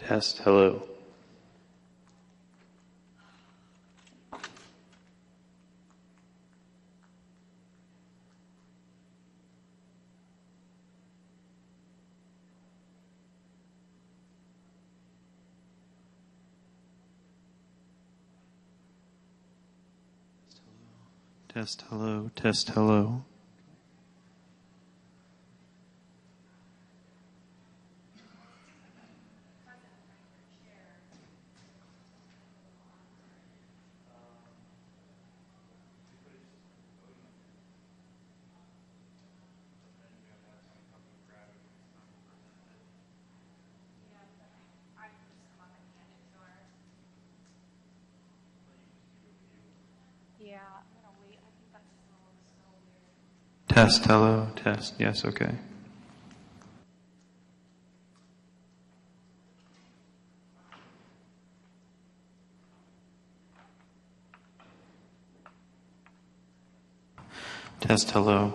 Test, hello. Test, hello, test, hello. Yeah, I'm gonna wait. I think that's so weird. Test, hello, test, yes, okay. Test, hello.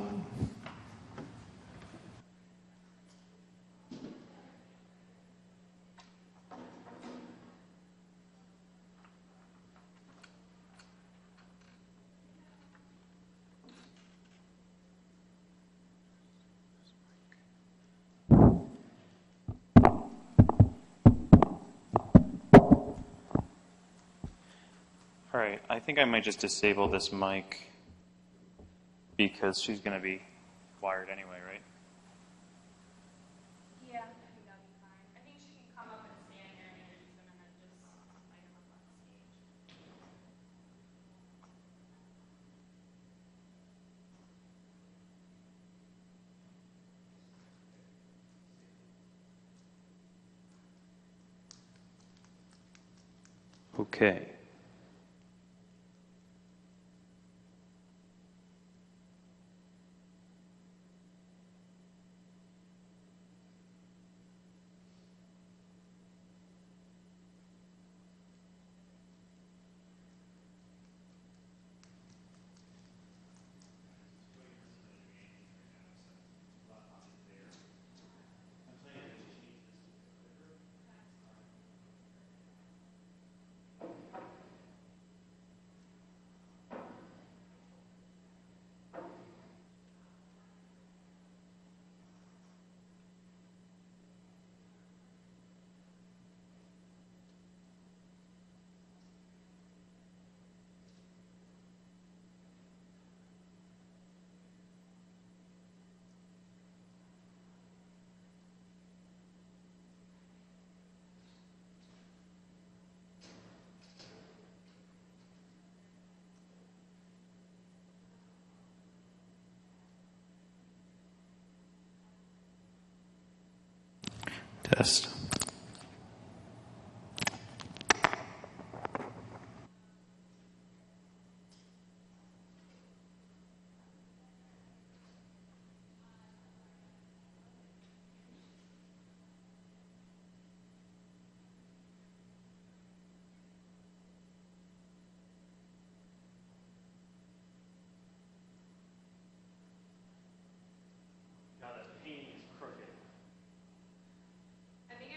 All right, I think I might just disable this mic because she's going to be wired anyway, right? Yeah, I think that'll be fine. I think she can come up and stand there and introduce them and then just invite them up on stage. Okay. Test. I think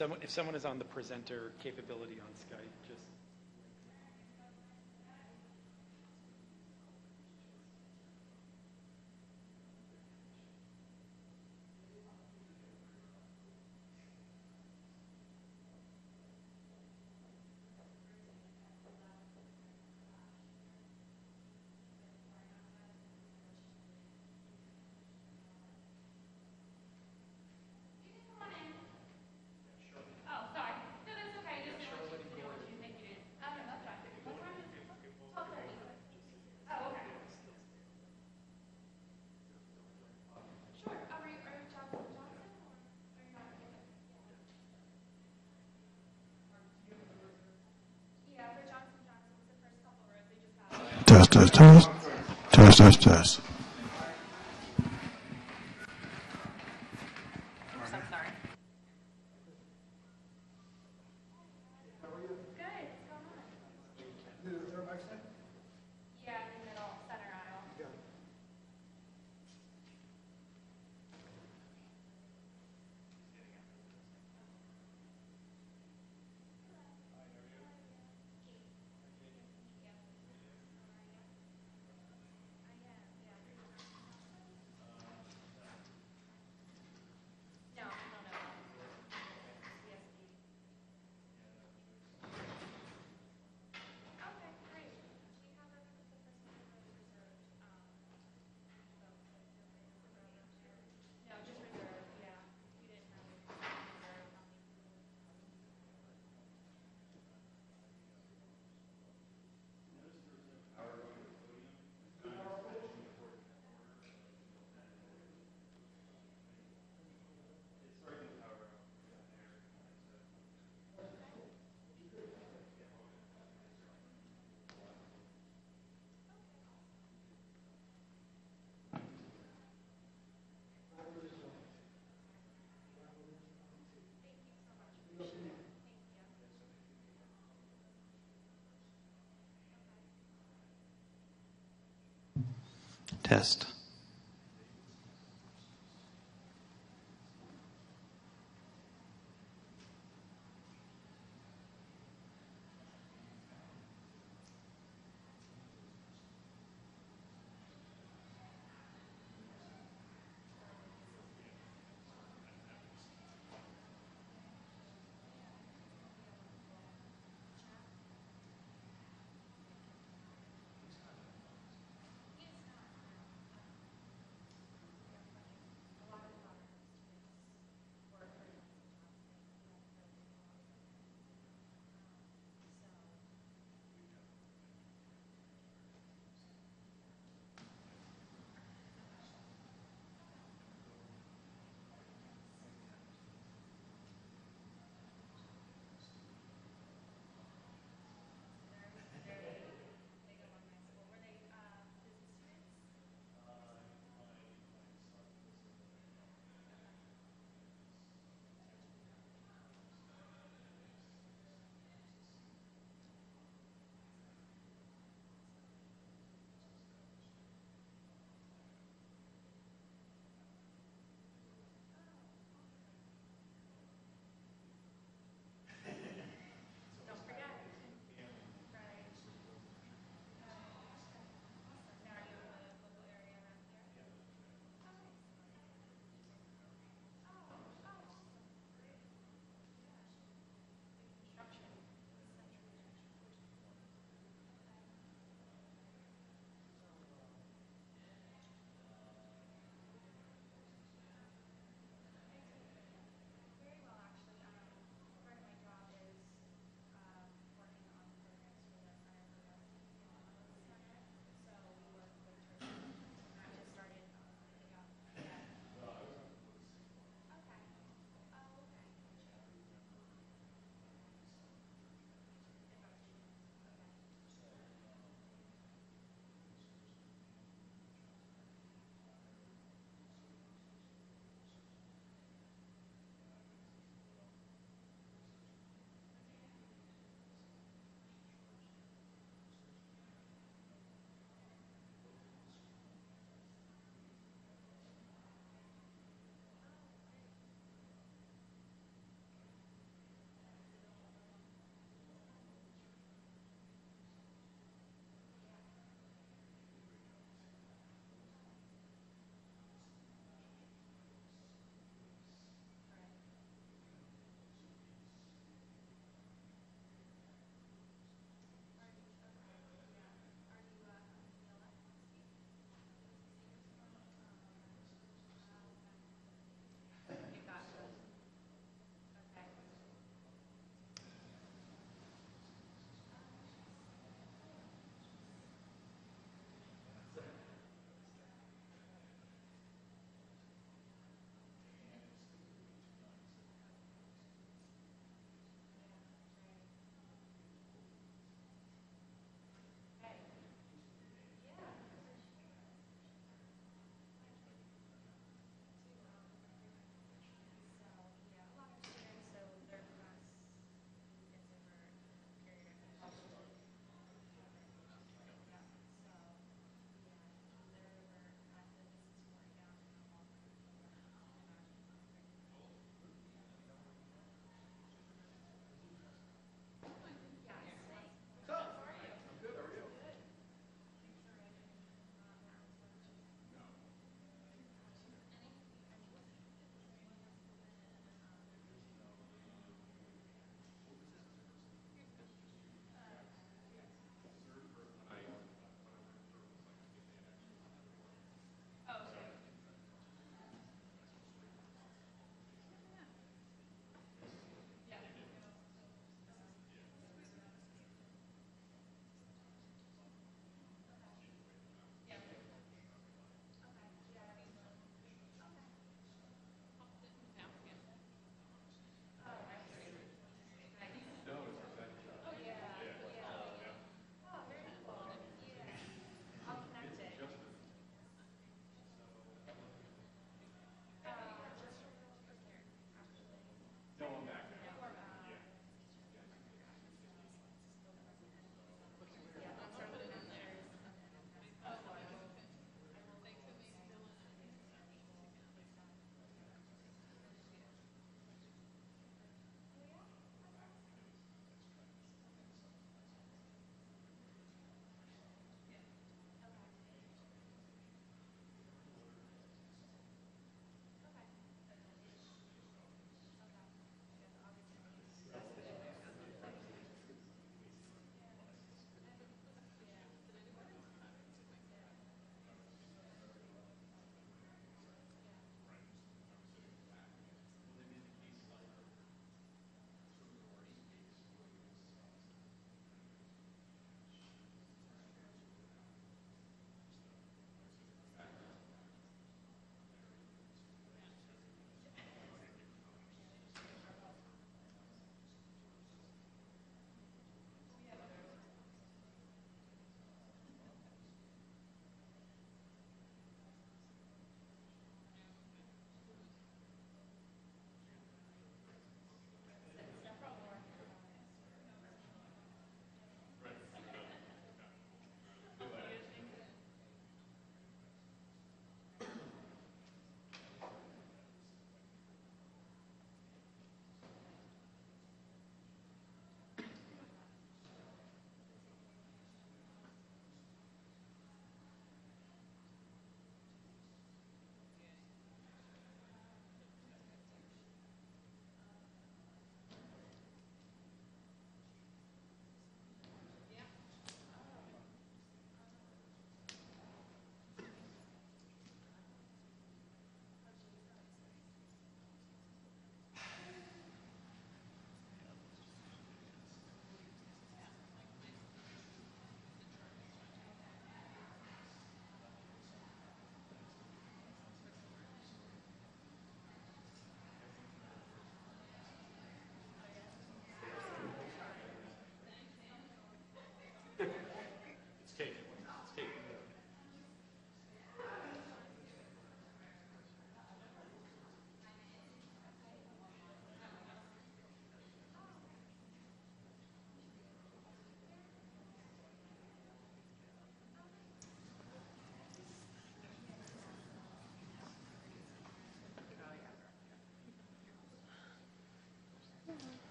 if someone is on the presenter capability on Skype, just. Oh, sorry. No, that's okay. I just didn't want you to think you did. Oh, no, that's fine. What time is it? 12:30. Oh, okay. Sure. Are you Johnson Johnson or are you not? Yeah, for Johnson Johnson, it's the first couple rows. They just have. Test, test, test. Test, test, test. Oops, I'm sorry. Good. What's going on? Yeah, in the middle, center aisle. No, no. CSB. Okay, great. We have the first one reserved. No, just reserved. Yeah, we didn't know we were reserved. Test.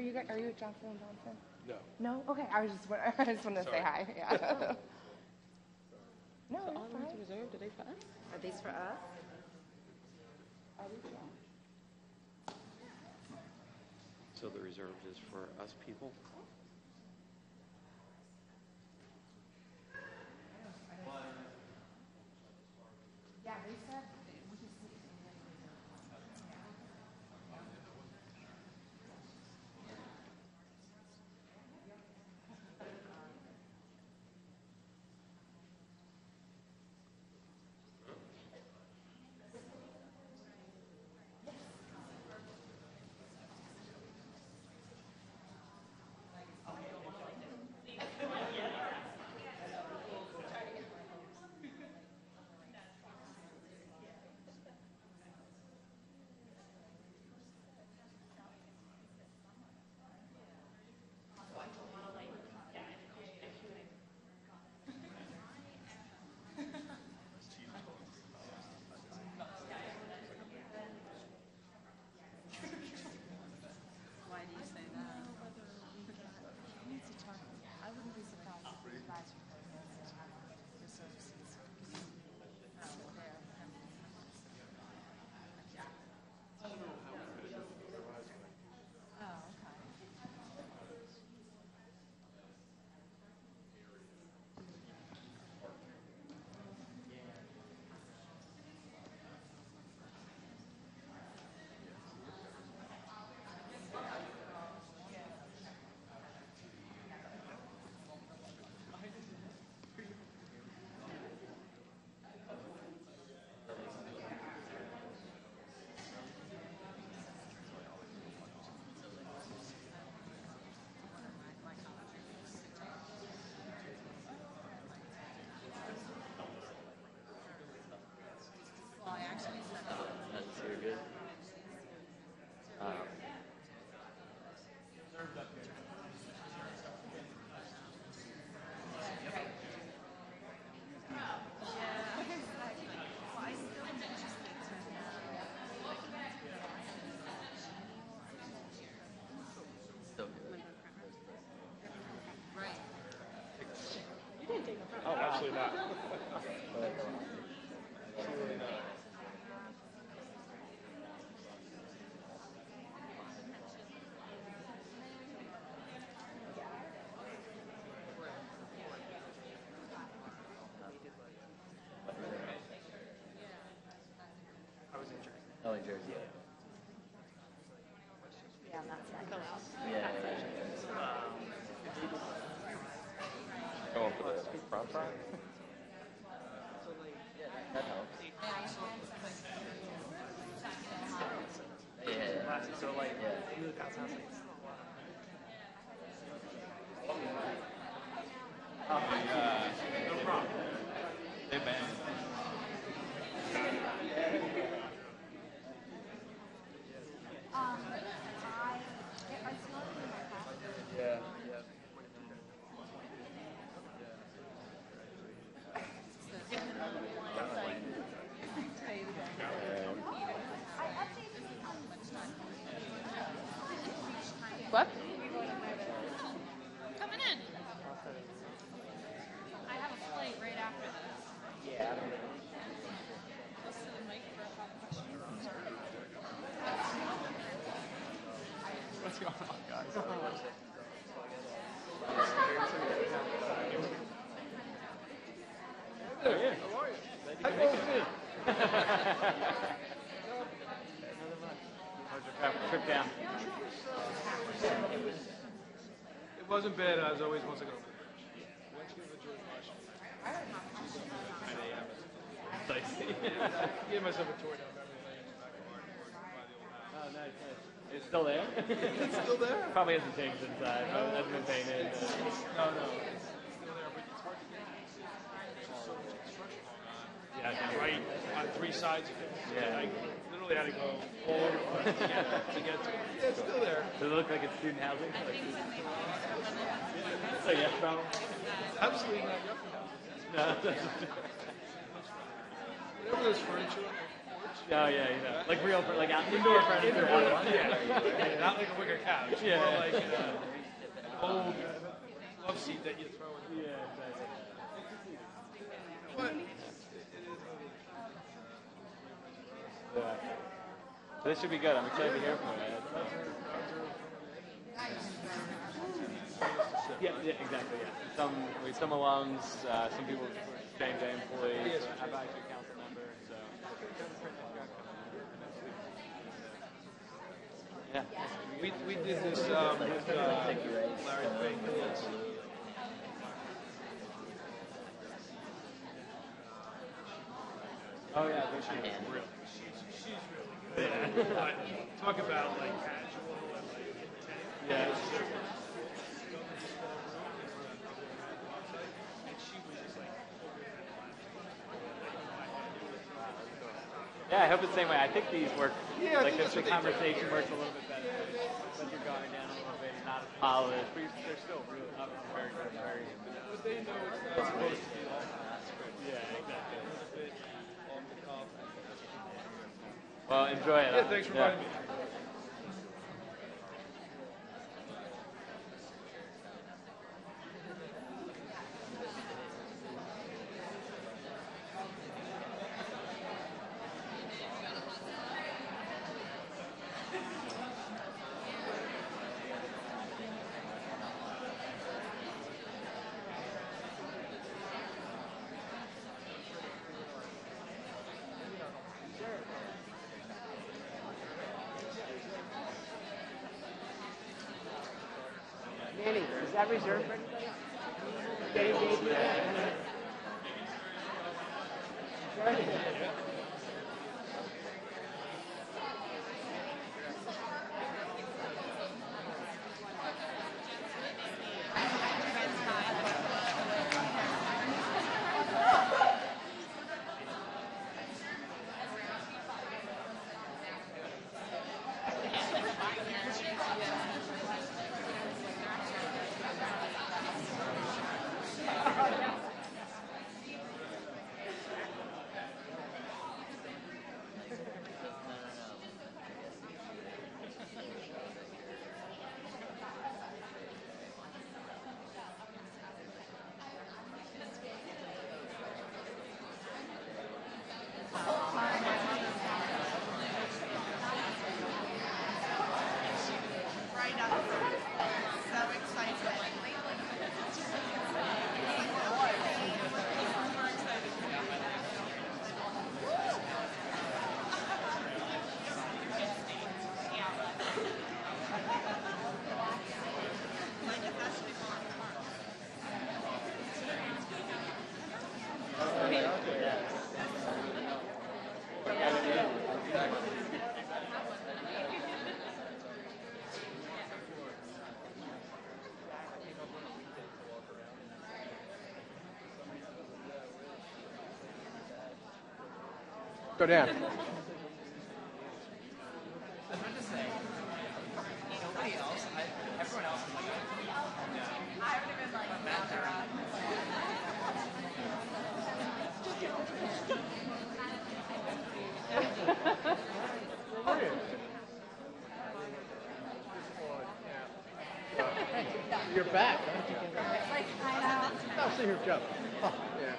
Are you Johnson and Johnson? No. No. Okay. I just wanted to say hi. Yeah. No. So all the ones reserved, are they for us? Are these for us? So the reserved is for us people? Yeah, they said. Why do you say that? I wouldn't be surprised if the advisory board has the services. Oh, okay. Well, I actually said that. That's you're good. Still good. Right. Oh, absolutely not. I was in Jersey. Oh, in Jersey. Yeah, that's right. Yeah. Going for the front side? That helps. Yeah. So like, Yeah. you look outside. Oh my god. No problem. They banned. Yeah. What? Coming in. I have a flight right after this. Yeah. Close to the mic for a couple questions. What's going on, guys? Trip down. It wasn't bad. I was always wants to go over the bridge. Once you have a George Washington. 9 a.m. Nice. Gave myself a tour down memory lane in the back of Martin by the old house. Oh, nice, nice. It's still there? It's still there? Probably hasn't changed inside. Probably hasn't been painted. No, it's still there, but it's hard to get to. There's just so much construction going on. Yeah, Right on three sides of it. Yeah. I literally had to go all over the place to get to it. Yeah, it's still there. Does it look like it's student housing? So yeah, probably. Absolutely not yuppie houses. No. Whatever there's furniture on the porch, Oh yeah, like real, like indoor furniture. Yeah, not like a wicker couch. Yeah. More like an old love seat that you throw in. Yeah, exactly. But Yeah. So this should be good. I'm excited to hear from you. Yeah, exactly. Yeah. Some alums, some people same day employees. I'm actually a council member, so. Yeah. we did this with Larry Fake. Oh yeah, this should be real. She's really good. But talk about like casual and like entertaining. Yeah. And she was just like Yeah, I hope it's the same way. I think these work. Yeah, I like think the that's what they do. conversation works a little bit better. But you're going down a little bit, not as polished. But they're still really very good, very. but they know it's not supposed to be all Yeah, exactly. a bit off the cuff. Well, enjoy it. Yeah, thanks for inviting me. Manny, is that reserved for anybody? Danny, Davey? Sure. Go down. You're back. I'll see here, Joe. Oh, yeah.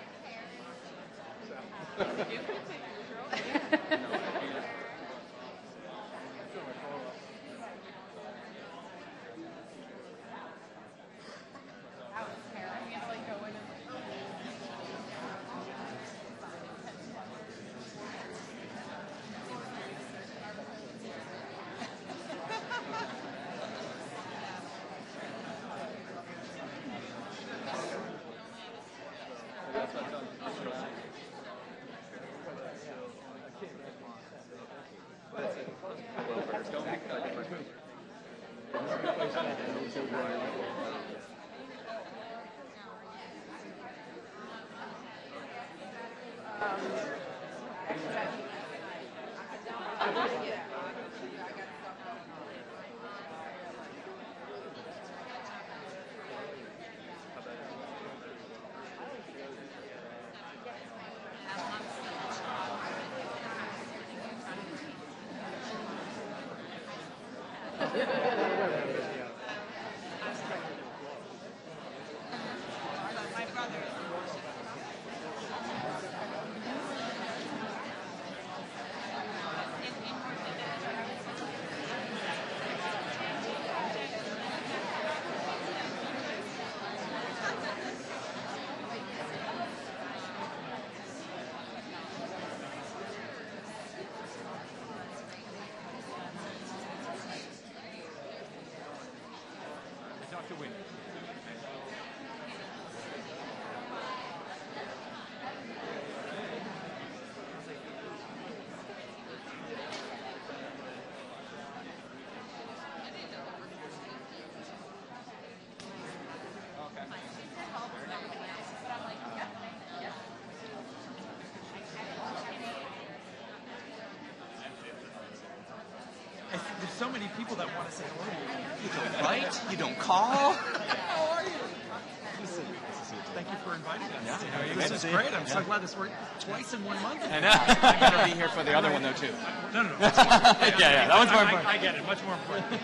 Dr. Wynn. There's so many people that want to say hello to you. You don't write, you don't call. How are you? Nice to see you. Thank you for inviting us. Yeah. This is great. I'm so glad this worked twice in 1 month. I know. I'm going to be here for the other one, though, too. No. Yeah, that one's more important. I get it. Much more important.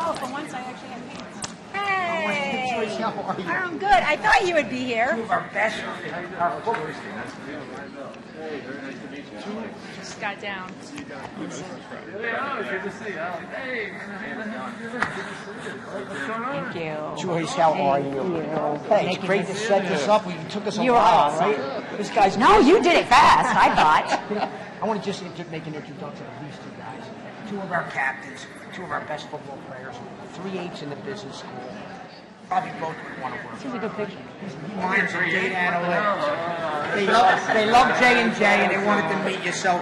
Oh, for once I actually have hands. Hey! How are you? I'm good. I thought you would be here. Two of our best, our football. Just got down. Good to see you. Hey, what's going on? Thank you. Joyce, how are you? Hey, it's great to set this up. It took us a You are while, awesome. right? This guy's No, you did it fast, I thought. I want to just make an introduction of these two guys. Two of our captains, two of our best football players, 3/8 in the business school. Probably both would want to work. This is a good picture. Minds and data analytics. They love J&J and they wanted to meet you, so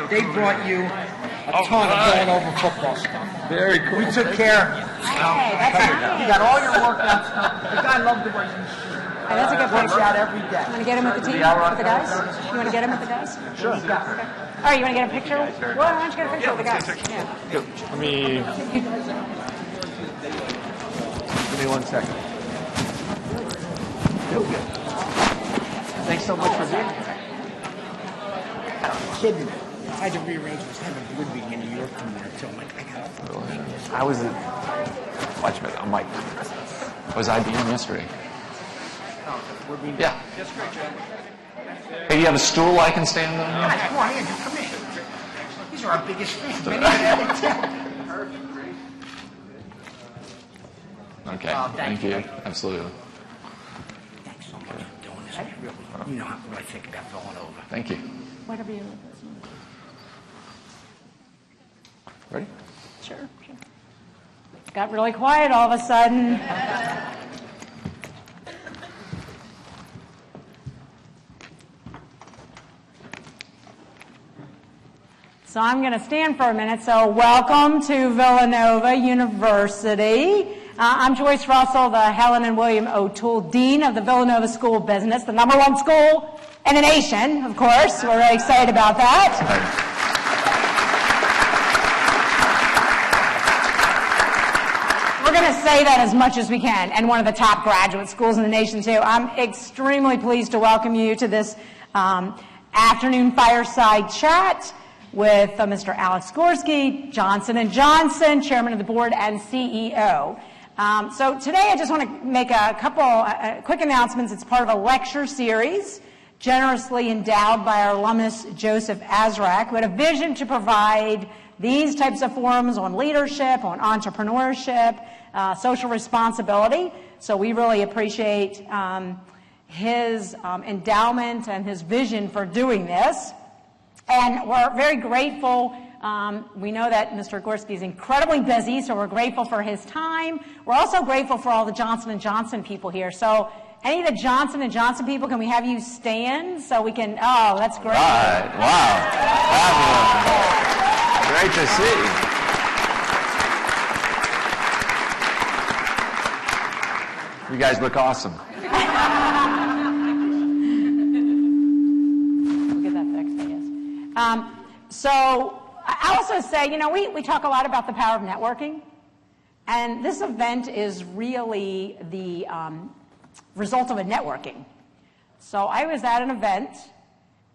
they brought you a ton of going over football stuff. Very cool. We took care of you. Hey, that's nice. You got all your workout stuff. The guy loved the way you Hey, that's a good works picture. out every day. You want to get him with the team? With the guys? You want to get him with the guys? Sure. Okay. All right, you want to get a picture? Well, why don't you get a picture with the guys? Yeah. Let me... Give me 1 second. Thanks so much for being here. Kidding me. I had to rearrange this. I have a board meeting in New York tomorrow, so I'm like, I got I was at, watch me, I'm like, was IBM yesterday? Yeah. That's great, Joe. Hey, do you have a stool I can stand on? Guys, come on, Andrew, come in. These are our biggest fans. Man. Okay, thank you. Absolutely. Thanks so much for doing this. Really, you know what I think about Villanova. Thank you. Whatever you Ready? Sure. Got really quiet all of a sudden. So I'm going to stand for a minute. So welcome to Villanova University. I'm Joyce Russell, the Helen and William O'Toole Dean of the Villanova School of Business, the #1 school in the nation, of course. We're very excited about that. going to say that as much as we can, and one of the top graduate schools in the nation, too. I'm extremely pleased to welcome you to this afternoon Fireside Chat with Mr. Alex Gorski, Johnson & Johnson, Chairman of the Board and CEO. So today I just want to make a couple quick announcements. It's part of a lecture series generously endowed by our alumnus Joseph Azraq, who had a vision to provide these types of forums on leadership, on entrepreneurship, social responsibility. So we really appreciate his endowment and his vision for doing this. And we're very grateful. We know that Mr. Gorski is incredibly busy, so we're grateful for his time. We're also grateful for all the Johnson & Johnson people here. So any of the Johnson & Johnson people, can we have you stand so we can, oh, that's great. All right. Wow. Great to see you. You guys look awesome. We'll get that fixed, I guess. So I also say, you know, we talk a lot about the power of networking, and this event is really the result of a networking. So I was at an event,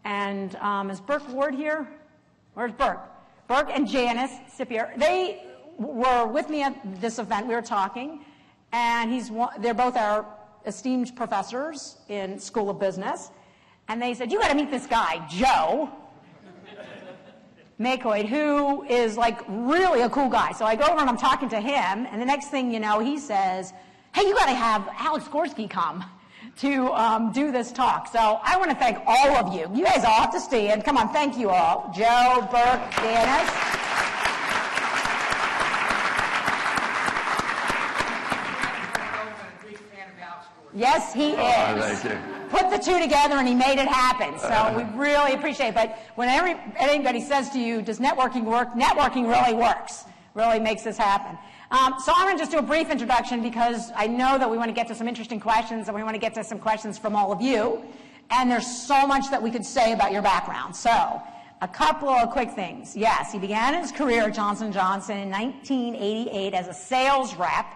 and is Burke Ward here? Where's Burke? Burke and Janice Sipier, they were with me at this event. We were talking, and they're both our esteemed professors in School of Business, and they said, you got to meet this guy, Joe Macoid, who is like really a cool guy. So I go over and I'm talking to him, and the next thing you know, he says, hey, you got to have Alex Gorski come to do this talk. So I want to thank all of you. You guys all have to stand. Come on, thank you all. Joe, Burke, Janice. Yes, he is. Thank you. Put the two together and he made it happen. So we really appreciate it. But when anybody says to you, does networking work? Networking really works. Really makes this happen. So I'm going to just do a brief introduction because I know that we want to get to some interesting questions and we want to get to some questions from all of you. And there's so much that we could say about your background. So a couple of quick things. Yes, he began his career at Johnson & Johnson in 1988 as a sales rep.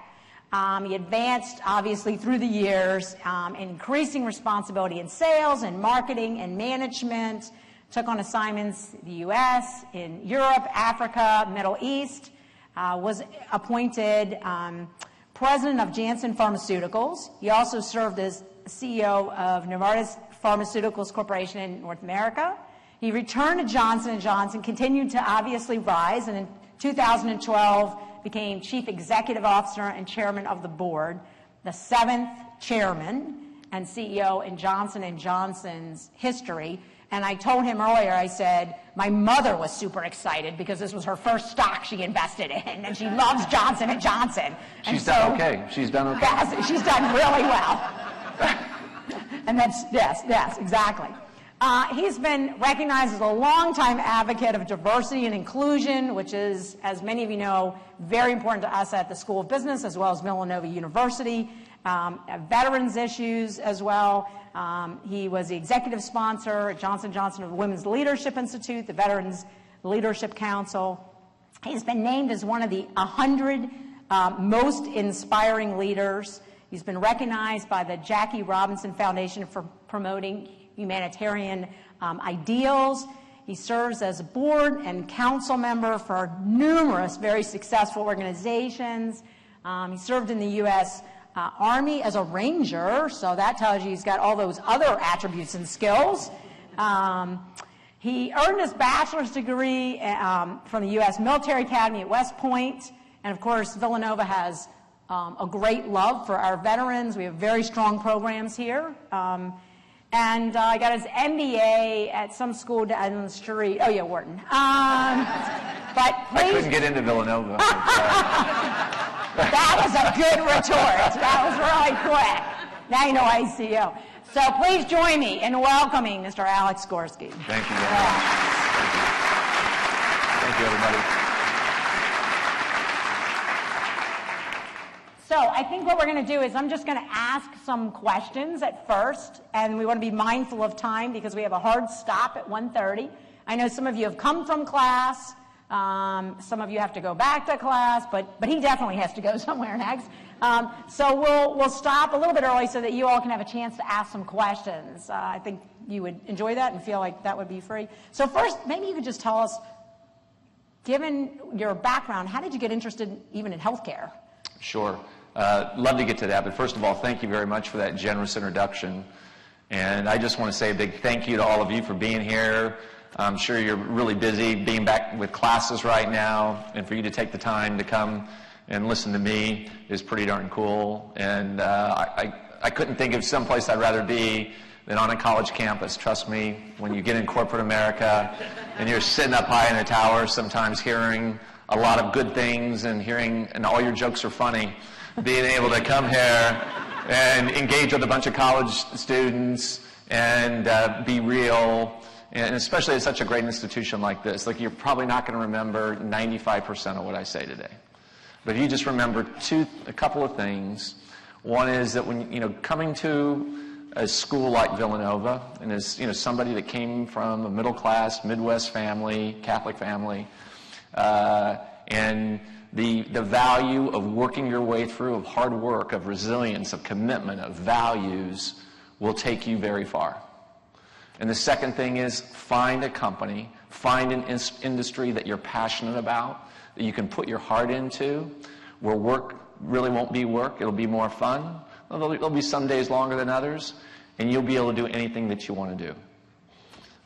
He advanced, obviously, through the years, increasing responsibility in sales and marketing and management, took on assignments in the U.S., in Europe, Africa, Middle East, was appointed president of Janssen Pharmaceuticals. He also served as CEO of Novartis Pharmaceuticals Corporation in North America. He returned to Johnson & Johnson, continued to obviously rise, and in 2012, became Chief Executive Officer and Chairman of the Board, the 7th Chairman and CEO in Johnson & Johnson's history. And I told him earlier, I said, my mother was super excited because this was her first stock she invested in, and she loves Johnson & Johnson. She's done okay. She's done okay. Yes, she's done really well. And that's, yes, exactly. He's been recognized as a longtime advocate of diversity and inclusion, which is, as many of you know, very important to us at the School of Business as well as Villanova University. Veterans issues as well. He was the executive sponsor at Johnson & Johnson of the Women's Leadership Institute, the Veterans Leadership Council. He's been named as one of the 100 most inspiring leaders. He's been recognized by the Jackie Robinson Foundation for promoting humanitarian ideals. He serves as a board and council member for numerous very successful organizations. He served in the U.S. Army as a ranger, so that tells you he's got all those other attributes and skills. He earned his bachelor's degree from the U.S. Military Academy at West Point, and of course Villanova has a great love for our veterans. We have very strong programs here. And I got his MBA at some school down the street. Oh, yeah, Wharton. But please. I couldn't get into Villanova. That was a good retort. That was really quick. Now you know ICO. So please join me in welcoming Mr. Alex Gorski. Thank you very much. Thank you, everybody. So I think what we're going to do is I'm just going to ask some questions at first, and we want to be mindful of time because we have a hard stop at 1:30. I know some of you have come from class, Some of you have to go back to class, but he definitely has to go somewhere next. So we'll stop a little bit early so that you all can have a chance to ask some questions. I think you would enjoy that and feel like that would be free. So first, maybe you could just tell us, given your background, how did you get interested even in healthcare? Sure. Love to get to that, but first of all, thank you very much for that generous introduction. And I just want to say a big thank you to all of you for being here. I'm sure you're really busy being back with classes right now, and for you to take the time to come and listen to me is pretty darn cool. And I couldn't think of someplace I'd rather be than on a college campus. Trust me, when you get in corporate America and you're sitting up high in a tower, sometimes hearing a lot of good things and all your jokes are funny, being able to come here and engage with a bunch of college students and be real, and especially at such a great institution like this. Like, you're probably not going to remember 95% of what I say today. But if you just remember a couple of things. One is that when, coming to a school like Villanova, and as somebody that came from a middle-class Midwest family, Catholic family, and the value of working your way through, of hard work, of resilience, of commitment, of values will take you very far. And the second thing is, find a company, find an industry that you're passionate about, that you can put your heart into, where work really won't be work, it'll be more fun. There'll be some days longer than others, and you'll be able to do anything that you want to do.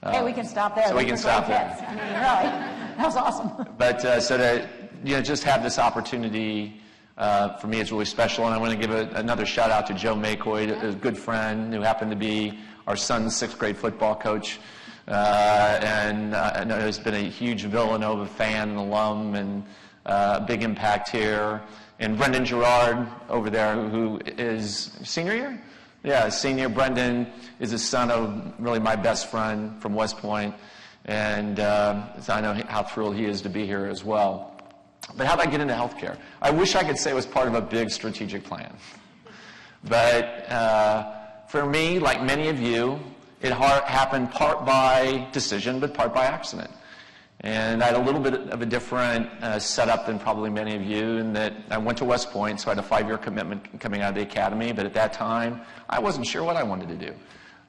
Hey, we can stop there. So we can stop there. I mean, really, that was awesome. But so to just have this opportunity for me is really special, and I want to give another shout out to Joe Maycoy, a good friend who happened to be our son's 6th grade football coach, and I know he's been a huge Villanova fan and alum, and big impact here. And Brendan Gerard over there, who is senior year? Yeah, senior. Brendan is the son of really my best friend from West Point, and so I know how thrilled he is to be here as well. But how did I get into healthcare? I wish I could say it was part of a big strategic plan. But for me, like many of you, it happened part by decision, but part by accident. And I had a little bit of a different setup than probably many of you, in that I went to West Point, so I had a 5-year commitment coming out of the academy, but at that time, I wasn't sure what I wanted to do.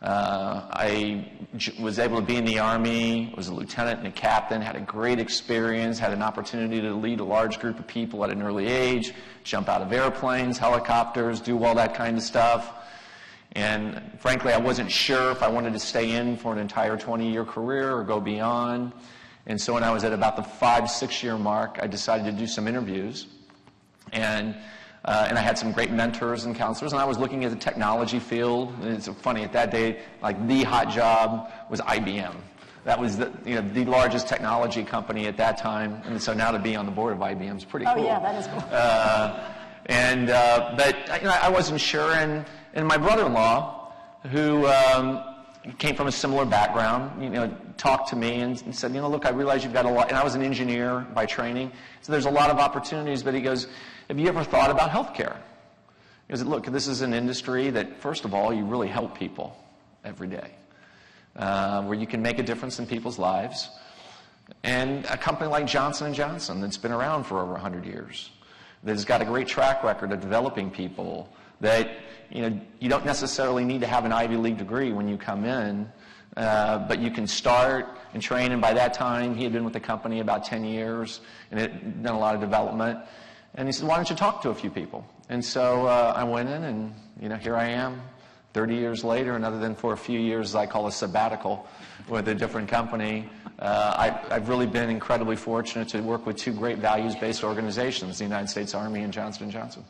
I was able to be in the Army, was a lieutenant and a captain, had a great experience, had an opportunity to lead a large group of people at an early age, jump out of airplanes, helicopters, do all that kind of stuff. And frankly, I wasn't sure if I wanted to stay in for an entire 20-year career or go beyond. And so when I was at about the 5-6 year mark, I decided to do some interviews. And I had some great mentors and counselors, and I was looking at the technology field. And it's funny, at that day, like, the hot job was IBM. That was the largest technology company at that time, and so now to be on the board of IBM is pretty cool. Oh yeah, that is cool. But I wasn't sure, and my brother-in-law, who came from a similar background, talked to me and said, look, I realize you've got a lot, and I was an engineer by training, so there's a lot of opportunities, but he goes, have you ever thought about healthcare? He goes, look, this is an industry that, first of all, you really help people every day, where you can make a difference in people's lives. And a company like Johnson & Johnson that's been around for over 100 years, that's got a great track record of developing people, that you don't necessarily need to have an Ivy League degree when you come in, but you can start and train. And by that time, he had been with the company about 10 years and had done a lot of development. And he said, why don't you talk to a few people? And so I went in, and here I am 30 years later, and other than for a few years I call a sabbatical with a different company, I've really been incredibly fortunate to work with 2 great values-based organizations, the United States Army and Johnson & Johnson.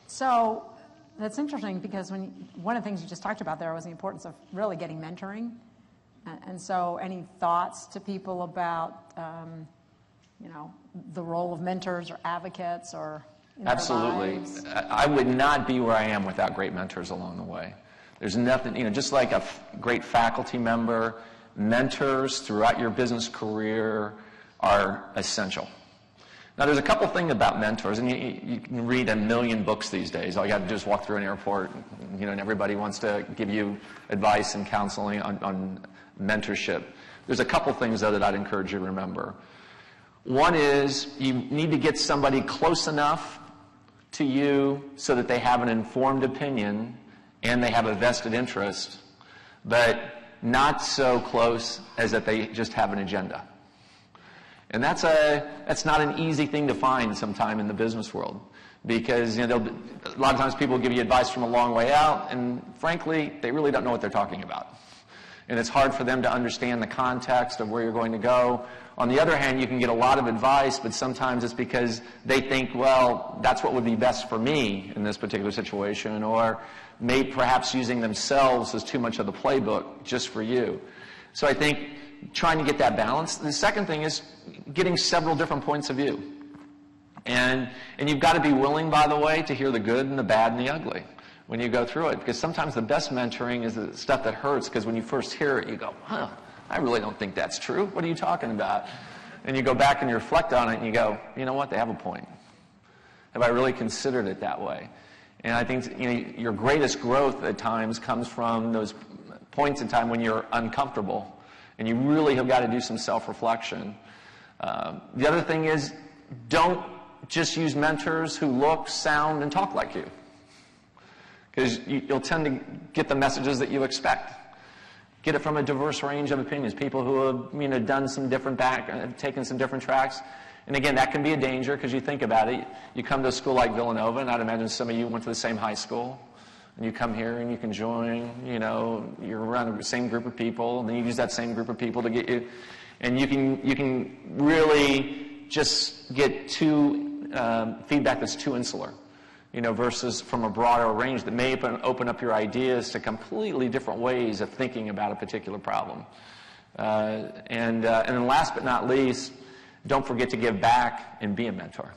So that's interesting, because one of the things you just talked about there was the importance of really getting mentoring. And so any thoughts to people about, the role of mentors or advocates or in Absolutely. Their lives? I would not be where I am without great mentors along the way. There's nothing, just like a great faculty member, mentors throughout your business career are essential. Now, there's a couple things about mentors, and you can read a million books these days. All you got to do is walk through an airport, and everybody wants to give you advice and counseling on mentorship. There's a couple things, though, that I'd encourage you to remember. One is you need to get somebody close enough to you so that they have an informed opinion and they have a vested interest, but not so close as that they just have an agenda. And that's not an easy thing to find sometime in the business world, because a lot of times people give you advice from a long way out, and frankly, they really don't know what they're talking about. And it's hard for them to understand the context of where you're going to go. On the other hand, you can get a lot of advice, but sometimes it's because they think, well, that's what would be best for me in this particular situation, or maybe perhaps using themselves as too much of the playbook just for you. So I think trying to get that balance. The second thing is getting several different points of view. And you've got to be willing, by the way, to hear the good and the bad and the ugly when you go through it, because sometimes the best mentoring is the stuff that hurts, because when you first hear it, you go, huh, I really don't think that's true. What are you talking about? And you go back and you reflect on it and you go, you know what, they have a point. Have I really considered it that way? And I think your greatest growth at times comes from those points in time when you're uncomfortable and you really have got to do some self-reflection. The other thing is, don't just use mentors who look, sound, and talk like you, because you'll tend to get the messages that you expect. Get it from a diverse range of opinions, people who have done some different taken some different tracks. And again, that can be a danger, because you think about it. You come to a school like Villanova, and I'd imagine some of you went to the same high school, and you come here and you can join, you're around the same group of people, and then you use that same group of people to get you, and you can really just get feedback that's too insular. Versus from a broader range that may open up your ideas to completely different ways of thinking about a particular problem. And then last but not least, don't forget to give back and be a mentor.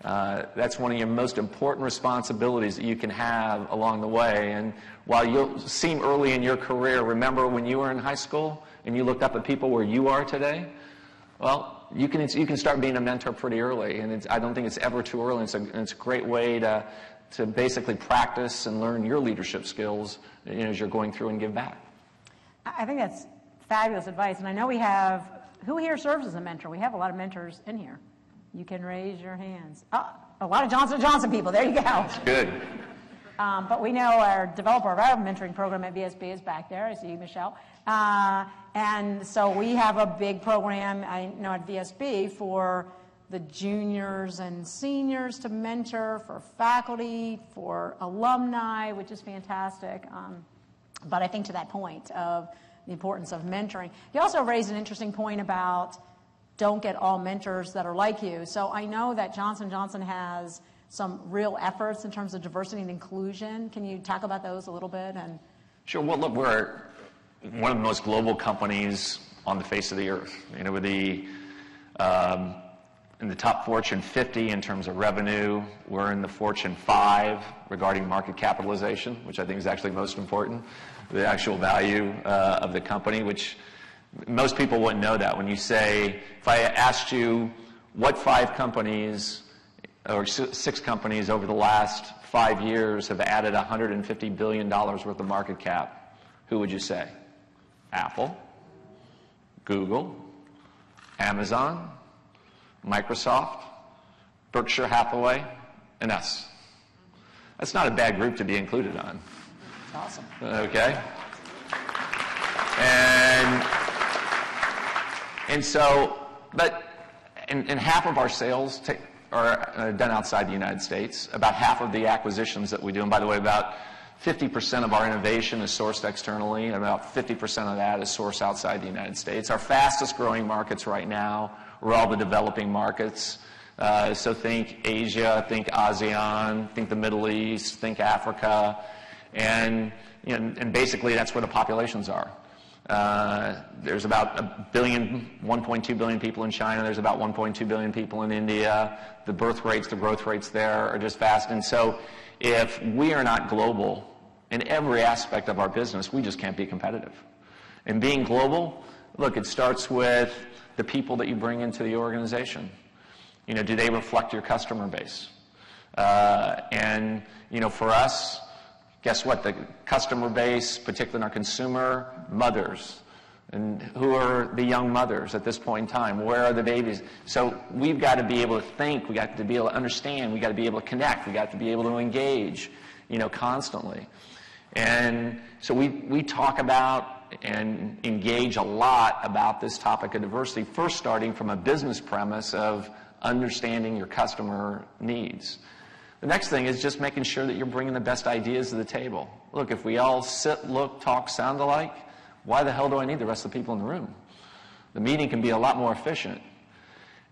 That's one of your most important responsibilities that you can have along the way. And while you'll seem early in your career, remember when you were in high school and you looked up at people where you are today? Well, you can start being a mentor pretty early, and I don't think it's ever too early. It's a great way to basically practice and learn your leadership skills as you're going through and give back. I think that's fabulous advice, and I know who here serves as a mentor? We have a lot of mentors in here. You can raise your hands. A lot of Johnson & Johnson people. There you go. Good. But we know our developer of our mentoring program at VSB is back there. I see you, Michelle. And so we have a big program, I know, at VSB for the juniors and seniors to mentor, for faculty, for alumni, which is fantastic. But I think to that point of the importance of mentoring. You also raised an interesting point about don't get all mentors that are like you. So I know that Johnson & Johnson has some real efforts in terms of diversity and inclusion. Can you talk about those a little bit? Sure. Well, look, we're one of the most global companies on the face of the earth. We're in the top Fortune 50 in terms of revenue. We're in the Fortune 5 regarding market capitalization, which I think is actually most important, the actual value of the company, which most people wouldn't know that. When you say, if I asked you what 5 companies or 6 companies over the last 5 years have added $150 billion worth of market cap, who would you say? Apple, Google, Amazon, Microsoft, Berkshire Hathaway, and us. That's not a bad group to be included on. That's awesome. Okay? And so, but half of our sales are done outside the United States. About half of the acquisitions that we do, and by the way, about 50% of our innovation is sourced externally, and about 50% of that is sourced outside the United States. Our fastest growing markets right now are all the developing markets. So think Asia, think ASEAN, think the Middle East, think Africa, and basically that's where the populations are. There's about 1.2 billion people in China. There's about 1.2 billion people in India. The growth rates there are just vast. And so if we are not global in every aspect of our business, we just can't be competitive. And being global, look, it starts with the people that you bring into the organization. Do they reflect your customer base? And for us, guess what? The customer base, particularly in our consumer, mothers, And who are the young mothers at this point in time? Where are the babies? So we've got to be able to think. We've got to be able to understand. We've got to be able to connect. We've got to be able to engage, constantly. And so we talk about and engage a lot about this topic of diversity, first starting from a business premise of understanding your customer needs. The next thing is just making sure that you're bringing the best ideas to the table. Look, if we all sit, look, talk, sound alike, why the hell do I need the rest of the people in the room? The meeting can be a lot more efficient.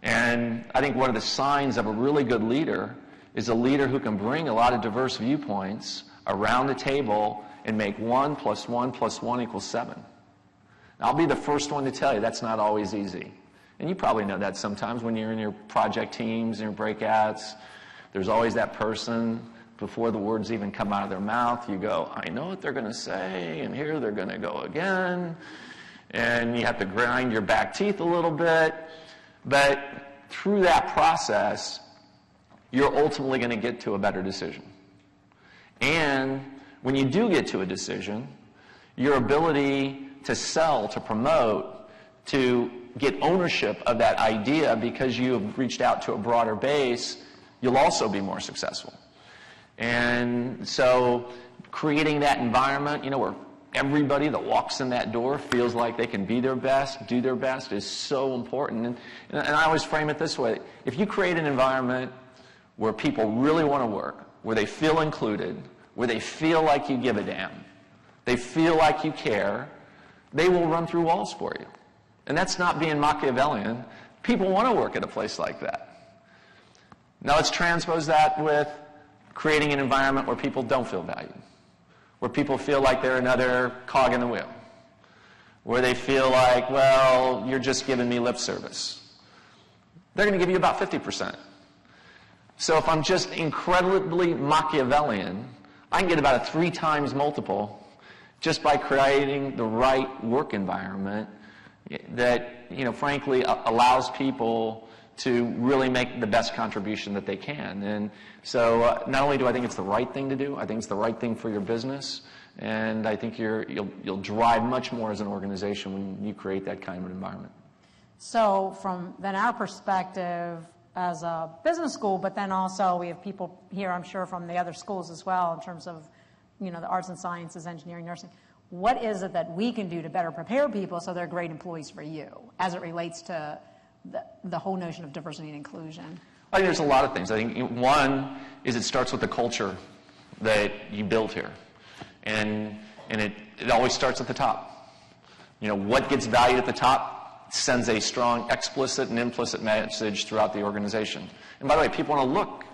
And I think one of the signs of a really good leader is a leader who can bring a lot of diverse viewpoints around the table and make 1 + 1 + 1 = 7. Now, I'll be the first one to tell you that's not always easy. And you probably know that sometimes when you're in your project teams and your breakouts, there's always that person, before the words even come out of their mouth, you go, I know what they're going to say, and here they're going to go again. And you have to grind your back teeth a little bit. But through that process, you're ultimately going to get to a better decision. And when you do get to a decision, your ability to sell, to promote, to get ownership of that idea because you have reached out to a broader base, you'll also be more successful. And so creating that environment, where everybody that walks in that door feels like they can be their best, do their best, is so important. And I always frame it this way. If you create an environment where people really want to work, where they feel included, where they feel like you give a damn, they feel like you care, they will run through walls for you. And that's not being Machiavellian. People want to work at a place like that. Now let's transpose that with creating an environment where people don't feel valued, where people feel like they're another cog in the wheel, where they feel like, well, you're just giving me lip service. They're going to give you about 50%. So if I'm just incredibly Machiavellian, I can get about a 3 times multiple just by creating the right work environment that, frankly, allows people to really make the best contribution that they can. And so not only do I think it's the right thing to do, I think it's the right thing for your business, and I think you'll drive much more as an organization when you create that kind of environment. So from then our perspective as a business school, but then also we have people here, I'm sure, from the other schools as well in terms of, the arts and sciences, engineering, nursing. What is it that we can do to better prepare people so they're great employees for you as it relates to the whole notion of diversity and inclusion? I think there's a lot of things. I think one is it starts with the culture that you build here. And it always starts at the top. What gets valued at the top sends a strong explicit and implicit message throughout the organization. And by the way, people want to look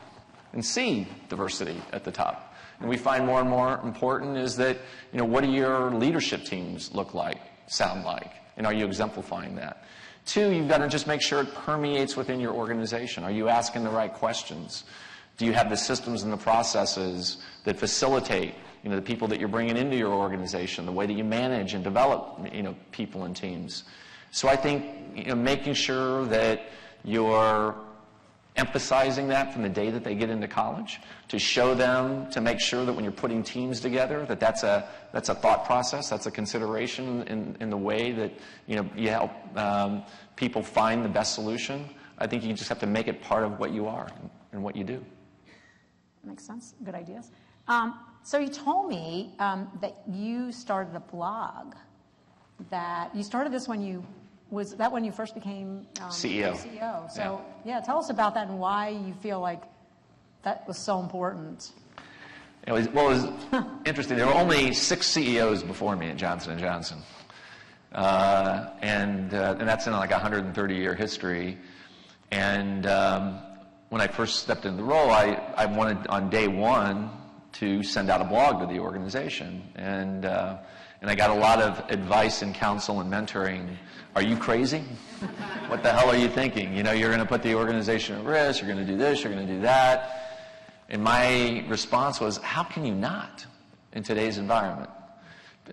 and see diversity at the top. And we find more and more important is that, what do your leadership teams look like, sound like? And are you exemplifying that? 2, you've got to just make sure it permeates within your organization. Are you asking the right questions? Do you have the systems and the processes that facilitate, the people that you're bringing into your organization, the way that you manage and develop, people and teams? So I think, making sure that you're emphasizing that from the day that they get into college, to show them, to make sure that when you're putting teams together, that's a thought process, that's a consideration in the way that you help people find the best solution. I think you just have to make it part of what you are and what you do. Makes sense. Good ideas. So you told me that you started a blog. That you started this when you first became CEO. CEO. So yeah, tell us about that and why you feel like that was so important. It was interesting. There were only 6 CEOs before me at Johnson & Johnson. And that's in like a 130-year history. And when I first stepped into the role, I wanted on day 1 to send out a blog to the organization. And I got a lot of advice and counsel and mentoring. Are you crazy? What the hell are you thinking? You're going to put the organization at risk. You're going to do this. You're going to do that. And my response was, how can you not in today's environment?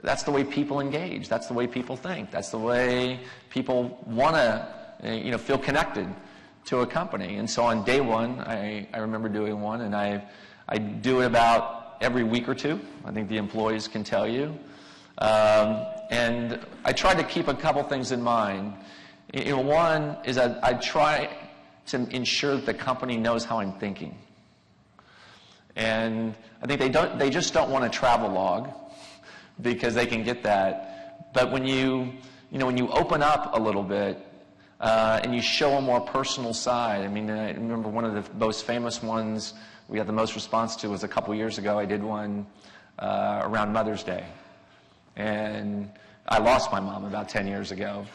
That's the way people engage. That's the way people think. That's the way people want to, feel connected to a company. And so on day 1, I remember doing one, and I do it about every week or 2. I think the employees can tell you. And I try to keep a couple things in mind. One is I try to ensure that the company knows how I'm thinking. And I think they just don't want a travel log because they can get that. But when you open up a little bit and you show a more personal side, I mean, I remember one of the most famous ones we had the most response to was a couple years ago. I did one around Mother's Day. And I lost my mom about 10 years ago.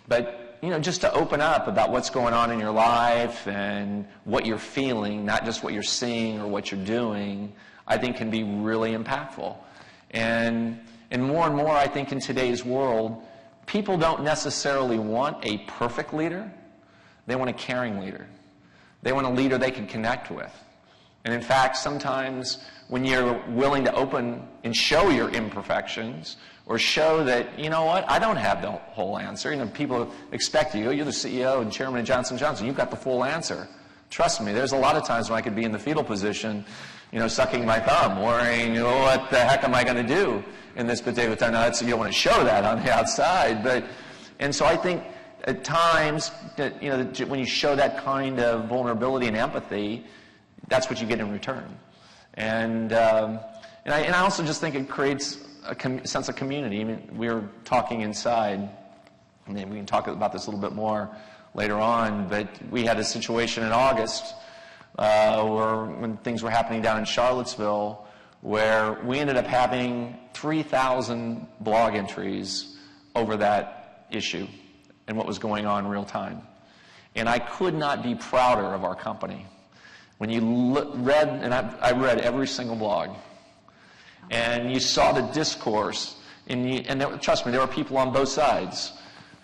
But just to open up about what's going on in your life and what you're feeling, not just what you're seeing or what you're doing, I think can be really impactful. And more, I think in today's world, people don't necessarily want a perfect leader. They want a caring leader. They want a leader they can connect with. And in fact, sometimes when you're willing to open and show your imperfections, or show that, I don't have the whole answer. People expect you're the CEO and chairman of Johnson & Johnson. You've got the full answer. Trust me, there's a lot of times when I could be in the fetal position, sucking my thumb, worrying, what the heck am I going to do in this particular time? Now, you don't want to show that on the outside. And so I think at times, that, when you show that kind of vulnerability and empathy, that's what you get in return. And I also just think it creates a sense of community. I mean, we were talking inside, and we can talk about this a little bit more later on, but we had a situation in August when things were happening down in Charlottesville where we ended up having 3,000 blog entries over that issue and what was going on in real time. And I could not be prouder of our company. When you read, and I read every single blog, and you saw the discourse, trust me, there were people on both sides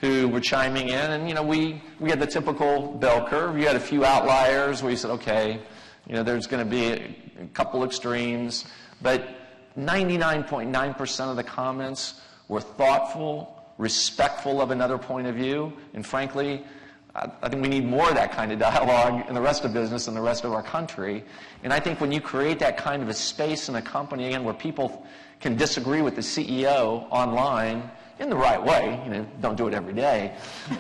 who were chiming in, and we had the typical bell curve. You had a few outliers where you said, okay, there's going to be a couple extremes, but 99.9% of the comments were thoughtful, respectful of another point of view, and frankly, I think we need more of that kind of dialogue in the rest of business and the rest of our country. And I think when you create that kind of a space in a company, again, where people can disagree with the CEO online in the right way, don't do it every day, hear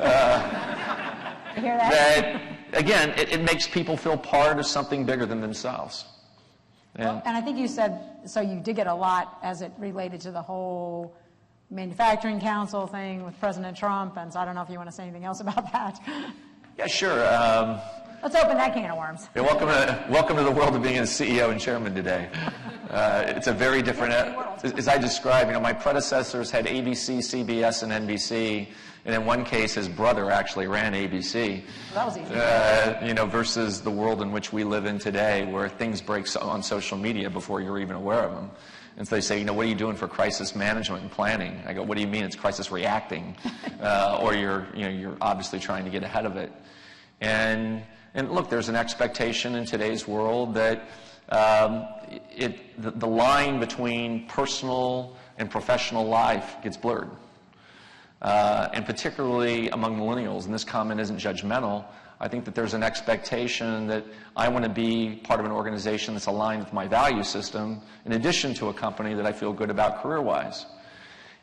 that? Again, it makes people feel part of something bigger than themselves. And I think you said, so you did get a lot as it related to the whole Manufacturing Council thing with President Trump, and so I don't know if you want to say anything else about that. Yeah, sure. Let's open that can of worms. Yeah, welcome to the world of being a CEO and chairman today. It's a very different, as I described, my predecessors had ABC, CBS, and NBC, and in one case, his brother actually ran ABC. That was easy. Versus the world in which we live in today, where things break on social media before you're even aware of them. And so they say, what are you doing for crisis management and planning? I go, what do you mean? It's crisis reacting, or you're obviously trying to get ahead of it. And look, there's an expectation in today's world that the line between personal and professional life gets blurred, and particularly among millennials. And this comment isn't judgmental. I think that there's an expectation that I want to be part of an organization that's aligned with my value system, in addition to a company that I feel good about career-wise.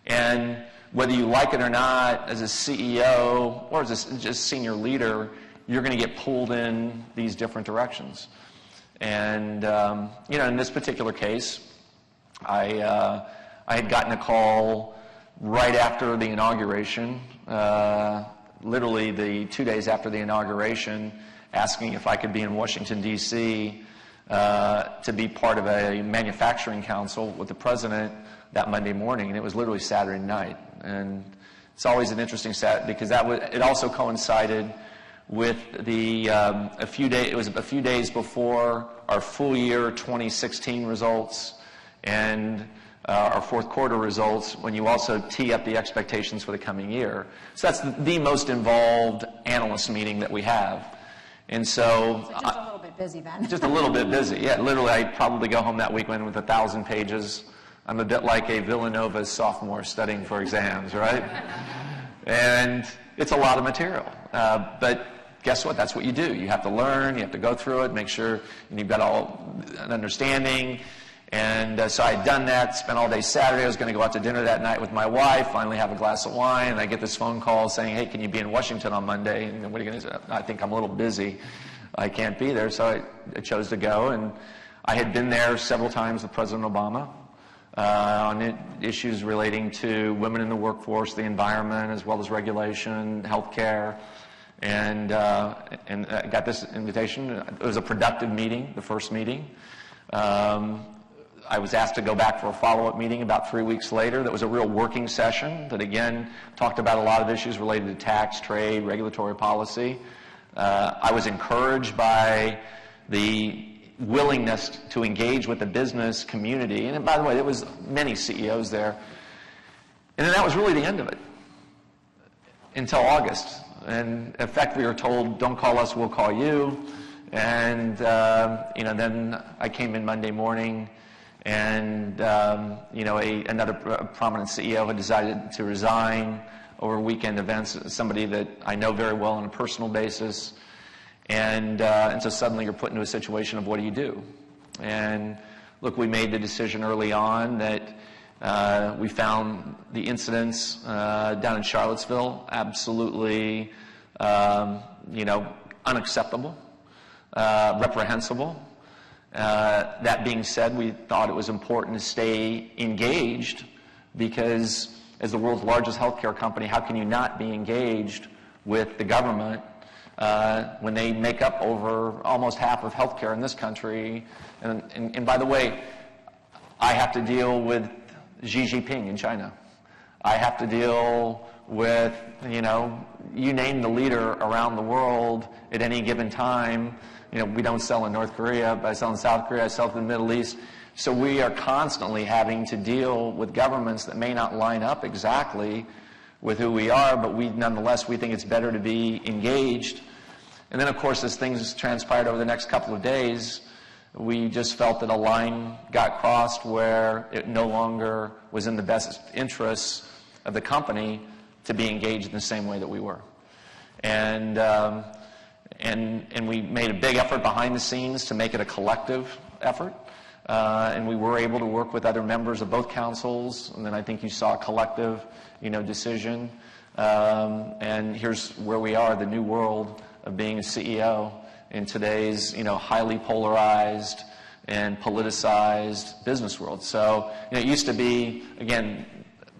And whether you like it or not, as a CEO or as a just senior leader, you're going to get pulled in these different directions. And in this particular case, I had gotten a call right after the inauguration. Literally the 2 days after the inauguration, asking if I could be in Washington, D.C. To be part of a manufacturing council with the president that Monday morning, and it was literally Saturday night. And it's always an interesting because it also coincided with a few days before our full year 2016 results and our fourth quarter results, when you also tee up the expectations for the coming year. So that's the most involved analyst meeting that we have. And so just a little bit busy then. Just a little bit busy, yeah. Literally, I'd probably go home that weekend with 1,000 pages. I'm a bit like a Villanova sophomore studying for exams, right? And it's a lot of material. But guess what? That's what you do. You have to learn. You have to go through it, make sure you've got an understanding. And so I had done that, spent all day Saturday. I was going to go out to dinner that night with my wife, finally have a glass of wine, and I get this phone call saying, hey, can you be in Washington on Monday? And what are you going to say? I think I'm a little busy. I can't be there. So I chose to go, and I had been there several times with President Obama on issues relating to women in the workforce, the environment, as well as regulation, healthcare. And I got this invitation. It was a productive meeting, the first meeting. I was asked to go back for a follow-up meeting about 3 weeks later. That was a real working session that, again, talked about a lot of issues related to tax, trade, regulatory policy. I was encouraged by the willingness to engage with the business community. And by the way, there was many CEOs there. And then that was really the end of it until August. And in effect, we were told, don't call us, we'll call you. And then I came in Monday morning, and another prominent CEO had decided to resign over weekend events, somebody that I know very well on a personal basis. And so suddenly you're put into a situation of what do you do? And look, we made the decision early on that we found the incidents down in Charlottesville absolutely, unacceptable, reprehensible. That being said, we thought it was important to stay engaged because as the world's largest healthcare company, how can you not be engaged with the government when they make up over almost half of healthcare in this country? And by the way, I have to deal with Xi Jinping in China. I have to deal with, you name the leader around the world at any given time. We don't sell in North Korea, but I sell in South Korea, I sell in the Middle East. So we are constantly having to deal with governments that may not line up exactly with who we are, but nonetheless, we think it's better to be engaged. And then, of course, as things transpired over the next couple of days, we just felt that a line got crossed where it no longer was in the best interests of the company to be engaged in the same way that we were. And we made a big effort behind the scenes to make it a collective effort. And we were able to work with other members of both councils. And then I think you saw a collective, decision. And here's where we are, the new world of being a CEO in today's, highly polarized and politicized business world. So, it used to be, again,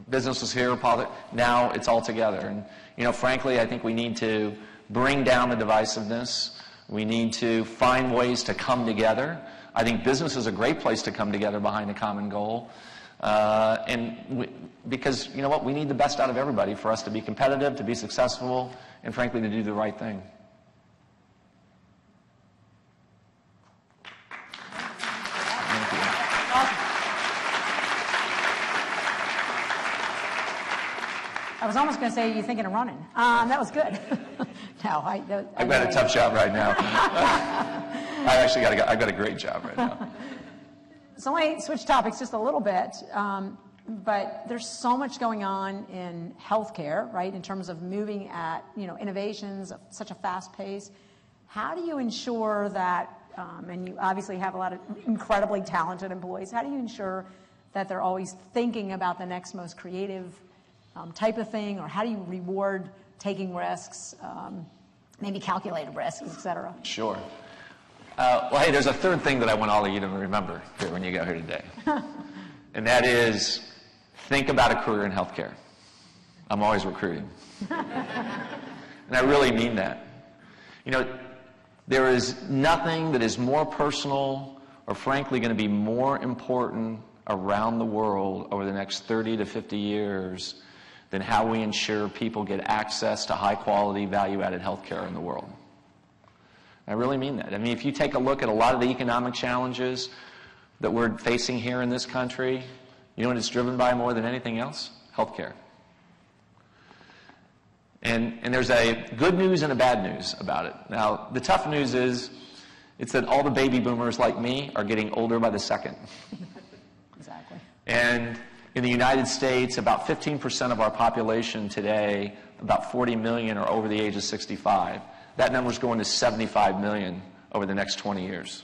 business was here, politics. Now it's all together. And, frankly, I think we need to bring down the divisiveness. We need to find ways to come together. I think business is a great place to come together behind a common goal. Because, you know what, we need the best out of everybody for us to be competitive, to be successful, and frankly, to do the right thing. Thank you. I was almost going to say, you thinking of running? That was good. No, I've got a tough job right now. I've got a great job right now. So let me switch topics just a little bit. But there's so much going on in healthcare, right, in terms of moving at, innovations at such a fast pace. How do you ensure that, and you obviously have a lot of incredibly talented employees, how do you ensure that they're always thinking about the next most creative type of thing, or how do you reward taking risks, maybe calculated risks, et cetera? Sure. Well, hey, there's a third thing that I want all of you to remember here when you go here today. And that is, think about a career in healthcare. I'm always recruiting. And I really mean that. There is nothing that is more personal or frankly going to be more important around the world over the next 30 to 50 years than how we ensure people get access to high-quality, value-added healthcare in the world. I really mean that. I mean, if you take a look at a lot of the economic challenges that we're facing here in this country, you know what it's driven by more than anything else? Healthcare. And there's a good news and a bad news about it. Now, the tough news is it's that all the baby boomers like me are getting older by the second. Exactly. And in the United States, about 15% of our population today, about 40 million, are over the age of 65. That number's going to 75 million over the next 20 years.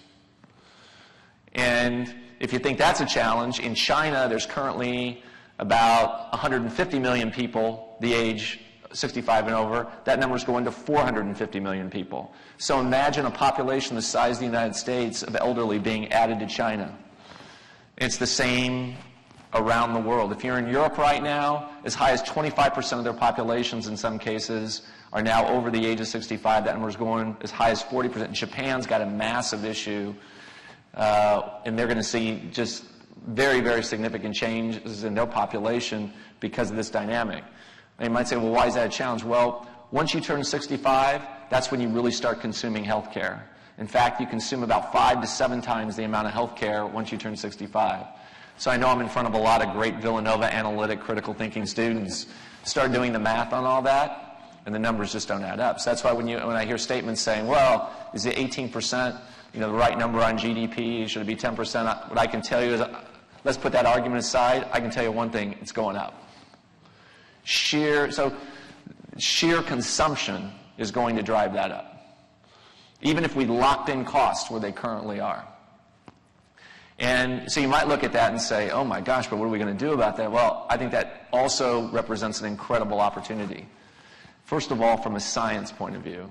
And if you think that's a challenge, in China there's currently about 150 million people the age 65 and over. That number's going to 450 million people. So imagine a population the size of the United States of elderly being added to China. It's the same around the world. If you're in Europe right now, as high as 25% of their populations in some cases are now over the age of 65. That number's going as high as 40%. Japan's got a massive issue, and they're going to see just very, very significant changes in their population because of this dynamic. And you might say, well, why is that a challenge? Well, once you turn 65, that's when you really start consuming health care. In fact, you consume about 5 to 7 times the amount of health care once you turn 65. So I know I'm in front of a lot of great Villanova analytic, critical thinking students. Start doing the math on all that, and the numbers just don't add up. So that's why when I hear statements saying, well, is it 18%, the right number on GDP? Should it be 10%? What I can tell you is, let's put that argument aside. I can tell you one thing, it's going up. Sheer consumption is going to drive that up, even if we locked in costs where they currently are. And so you might look at that and say, oh my gosh, but what are we going to do about that? Well, I think that also represents an incredible opportunity. First of all, from a science point of view.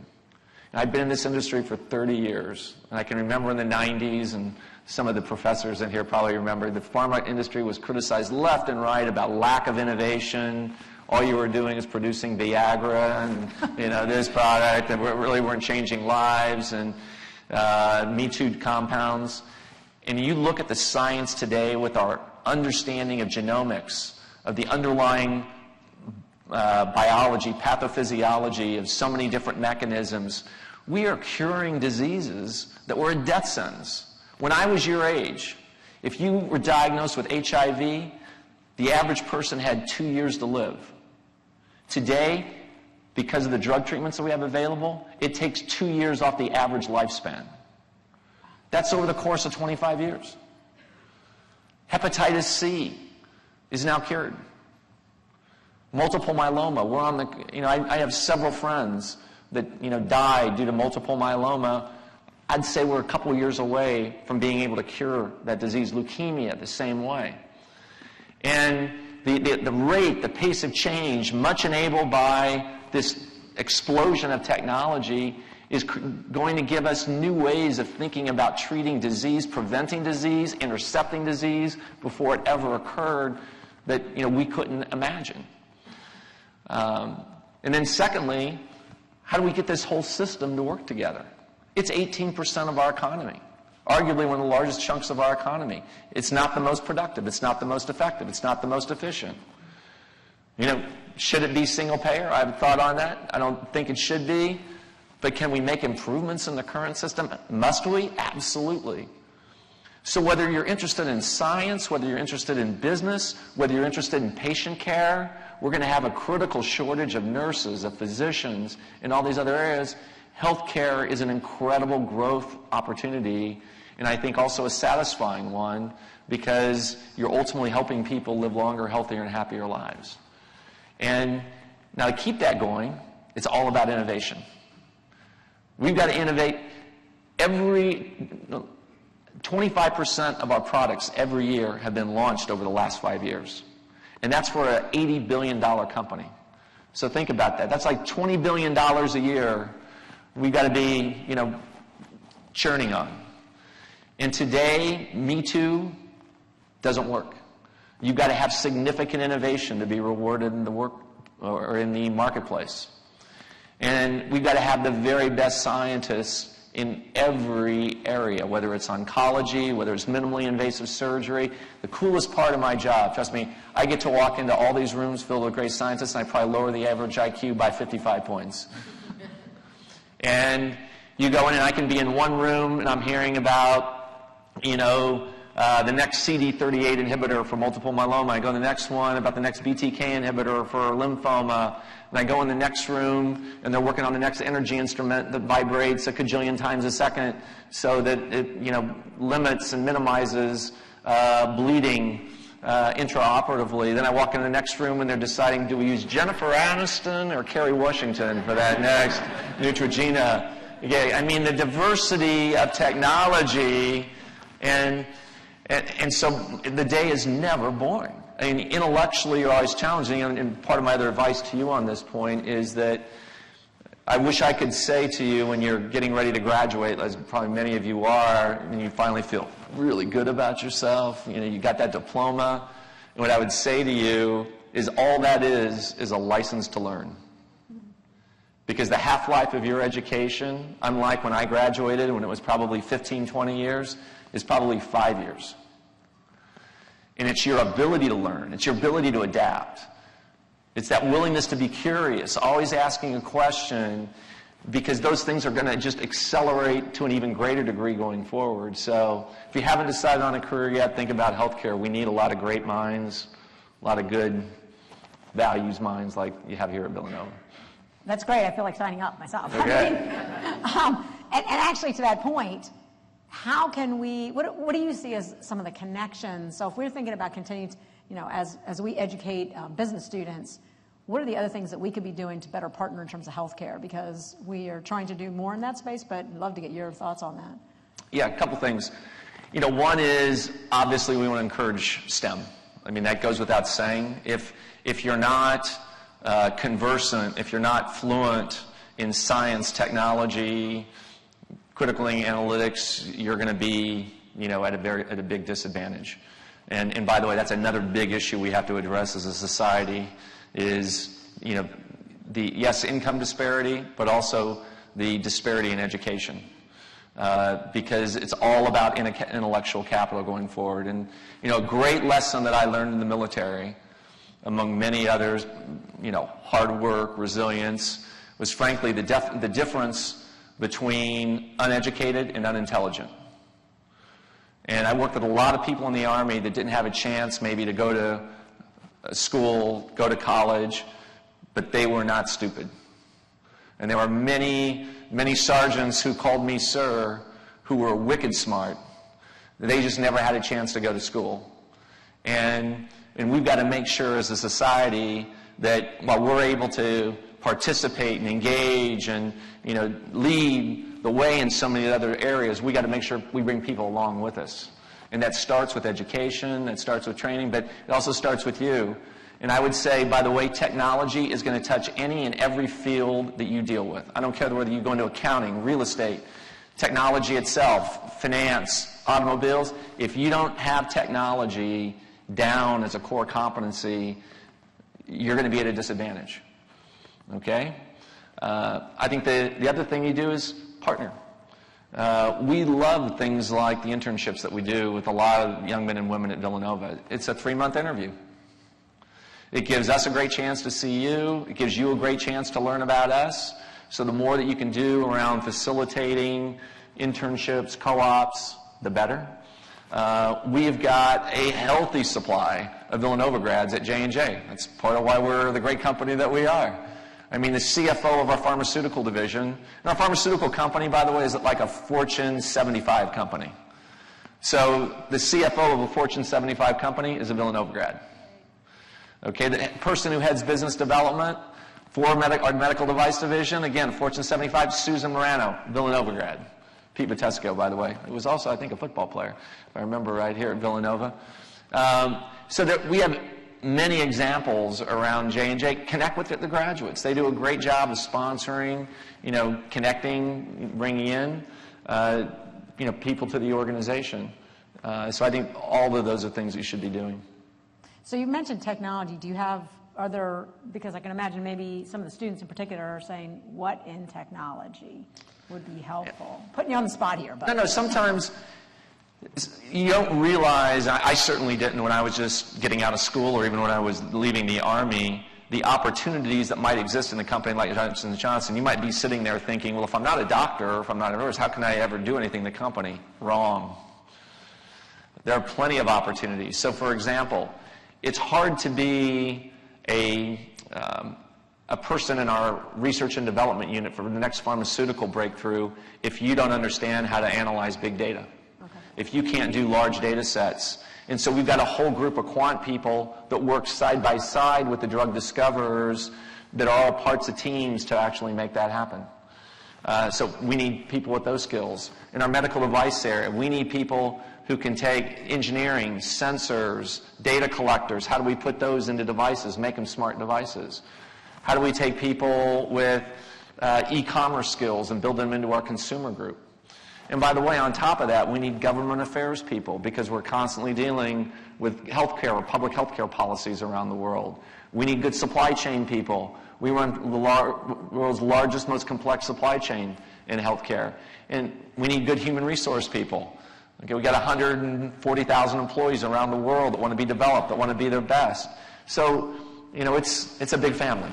I've been in this industry for 30 years, and I can remember in the 90s, and some of the professors in here probably remember, the pharma industry was criticized left and right about lack of innovation. All you were doing is producing Viagra and this product, and we really weren't changing lives, and Me Too compounds. And you look at the science today with our understanding of genomics, of the underlying biology, pathophysiology of so many different mechanisms, we are curing diseases that were a death sentence. When I was your age, if you were diagnosed with HIV, the average person had 2 years to live. Today, because of the drug treatments that we have available, it takes 2 years off the average lifespan. That's over the course of 25 years. Hepatitis C is now cured. Multiple myeloma, we're on the, I have several friends that, died due to multiple myeloma. I'd say we're a couple years away from being able to cure that disease. Leukemia, the same way. And the rate, the pace of change, much enabled by this explosion of technology, is going to give us new ways of thinking about treating disease, preventing disease, intercepting disease before it ever occurred that we couldn't imagine. And then secondly, how do we get this whole system to work together? It's 18% of our economy, arguably one of the largest chunks of our economy. It's not the most productive. It's not the most effective. It's not the most efficient. Should it be single payer? I have a thought on that. I don't think it should be. But can we make improvements in the current system? Must we? Absolutely. So whether you're interested in science, whether you're interested in business, whether you're interested in patient care, we're going to have a critical shortage of nurses, of physicians, in all these other areas. Healthcare is an incredible growth opportunity, and I think also a satisfying one, because you're ultimately helping people live longer, healthier, and happier lives. And now to keep that going, it's all about innovation. We've got to innovate. 25% of our products every year have been launched over the last 5 years. And that's for an $80 billion company. So think about that. That's like $20 billion a year we've got to be, churning on. And today, Me Too doesn't work. You've got to have significant innovation to be rewarded in the work or in the marketplace. And we've got to have the very best scientists in every area, whether it's oncology, whether it's minimally invasive surgery. The coolest part of my job, trust me, I get to walk into all these rooms filled with great scientists, and I probably lower the average IQ by 55 points. And you go in, and I can be in one room, and I'm hearing about, the next CD38 inhibitor for multiple myeloma. I go to the next one about the next BTK inhibitor for lymphoma. And I go in the next room, and they're working on the next energy instrument that vibrates a cajillion times a second so that it, limits and minimizes bleeding intraoperatively. Then I walk in the next room, and they're deciding, do we use Jennifer Aniston or Kerry Washington for that next Neutrogena? Yeah, I mean, the diversity of technology And so the day is never boring. I mean, intellectually, you're always challenging, and part of my other advice to you on this point is that I wish I could say to you when you're getting ready to graduate, as probably many of you are, and you finally feel really good about yourself, you got that diploma, and what I would say to you is all that is a license to learn. Because the half-life of your education, unlike when I graduated, when it was probably 15, 20 years, is probably 5 years. And it's your ability to learn. It's your ability to adapt. It's that willingness to be curious, always asking a question, because those things are going to just accelerate to an even greater degree going forward. So if you haven't decided on a career yet, think about healthcare. We need a lot of great minds, a lot of good values minds like you have here at Villanova. That's great. I feel like signing up myself. Okay. And actually, to that point, how can we, what do you see as some of the connections? So if we're thinking about continuing, as we educate business students, what are the other things that we could be doing to better partner in terms of healthcare? Because we are trying to do more in that space, but I'd love to get your thoughts on that. Yeah, a couple things. One is, obviously, we want to encourage STEM. I mean, that goes without saying. If you're not conversant, if you're not fluent in science, technology, critical analytics, you're going to be, at a big disadvantage. And by the way, that's another big issue we have to address as a society is, yes, income disparity, but also the disparity in education. Because it's all about intellectual capital going forward. And, a great lesson that I learned in the military, among many others, hard work, resilience, was frankly the difference between uneducated and unintelligent. And I worked with a lot of people in the Army that didn't have a chance maybe to go to school, go to college, but they were not stupid. And there were many, many sergeants who called me sir who were wicked smart. They just never had a chance to go to school. And we've got to make sure as a society that while we're able to participate and engage and lead the way in so many other areas, we got to make sure we bring people along with us. And that starts with education, that starts with training, but it also starts with you. And I would say, by the way, technology is going to touch any and every field that you deal with. I don't care whether you go into accounting, real estate, technology itself, finance, automobiles. If you don't have technology down as a core competency, you're going to be at a disadvantage. Okay? I think the other thing you do is partner. We love things like the internships that we do with a lot of young men and women at Villanova. It's a 3-month interview. It gives us a great chance to see you. It gives you a great chance to learn about us. So the more that you can do around facilitating internships, co-ops, the better. We've got a healthy supply of Villanova grads at J&J. That's part of why we're the great company that we are. I mean, the CFO of our pharmaceutical division, and our pharmaceutical company, by the way, is like a Fortune 75 company. So the CFO of a Fortune 75 company is a Villanova grad. Okay, the person who heads business development for our medical device division, again, Fortune 75, Susan Morano, Villanova grad. Pete Vitesco, by the way. It was also, I think, a football player, if I remember right, here at Villanova. So that we have many examples around J&J. Connect with the graduates. They do a great job of sponsoring, connecting, bringing in, people to the organization. So I think all of those are things you should be doing. So you mentioned technology. Because I can imagine maybe some of the students in particular are saying, what in technology would be helpful? Putting you on the spot here. But. No, sometimes you don't realize, I certainly didn't when I was just getting out of school or even when I was leaving the Army, the opportunities that might exist in a company like Johnson & Johnson. You might be sitting there thinking, well, if I'm not a doctor or if I'm not a nurse, how can I ever do anything in the company? Wrong. There are plenty of opportunities. So, for example, it's hard to be a person in our research and development unit for the next pharmaceutical breakthrough if you don't understand how to analyze big data. Okay. If you can't do large data sets. And so we've got a whole group of quant people that work side by side with the drug discoverers that are all parts of teams to actually make that happen. So we need people with those skills. In our medical device area, we need people who can take engineering, sensors, data collectors, how do we put those into devices, make them smart devices? How do we take people with e-commerce skills and build them into our consumer group? And by the way, on top of that, we need government affairs people because we're constantly dealing with healthcare or public healthcare policies around the world. We need good supply chain people. We run the world's largest, most complex supply chain in healthcare. And we need good human resource people. Okay, we got 140,000 employees around the world that want to be developed, that want to be their best. So, it's a big family.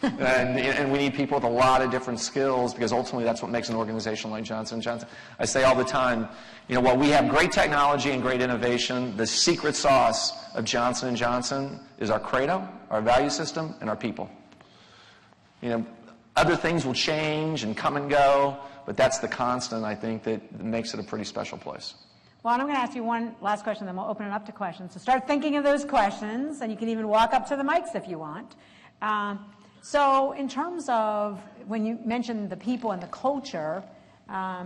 and we need people with a lot of different skills because ultimately that's what makes an organization like Johnson & Johnson. I say all the time, while we have great technology and great innovation, the secret sauce of Johnson & Johnson is our credo, our value system, and our people. Other things will change and come and go, but that's the constant, I think, that makes it a pretty special place. Well, and I'm going to ask you one last question, then we'll open it up to questions. So start thinking of those questions, and you can even walk up to the mics if you want. So in terms of when you mentioned the people and the culture, we're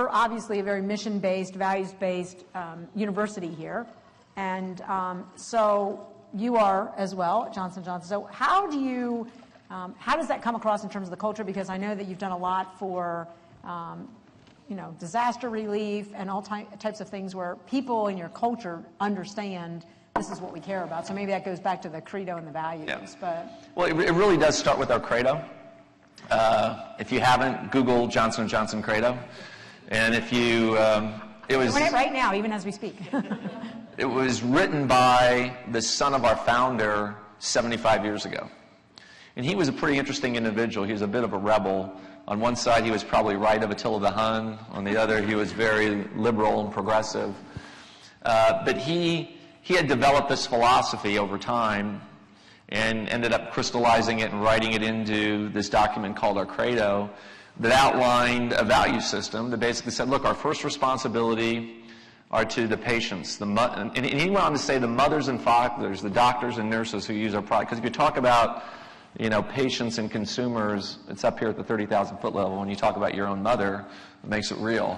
obviously a very mission-based, values-based university here, and so you are as well at Johnson & Johnson. So how does that come across in terms of the culture? Because I know that you've done a lot for disaster relief and all types of things where people in your culture understand this is what we care about. So maybe that goes back to the credo and the values. Yeah. But well, it really does start with our credo. If you haven't, Google Johnson & Johnson credo. And if you, it was... Doing it right now, even as we speak. It was written by the son of our founder 75 years ago. And he was a pretty interesting individual. He was a bit of a rebel. On one side, he was probably right of Attila the Hun. On the other, he was very liberal and progressive. But he had developed this philosophy over time and ended up crystallizing it and writing it into this document called our Credo that outlined a value system that basically said, look, our first responsibility are to the patients. And he went on to say the mothers and fathers, the doctors and nurses who use our product. Because if you talk about patients and consumers, it's up here at the 30,000-foot level. When you talk about your own mother, it makes it real.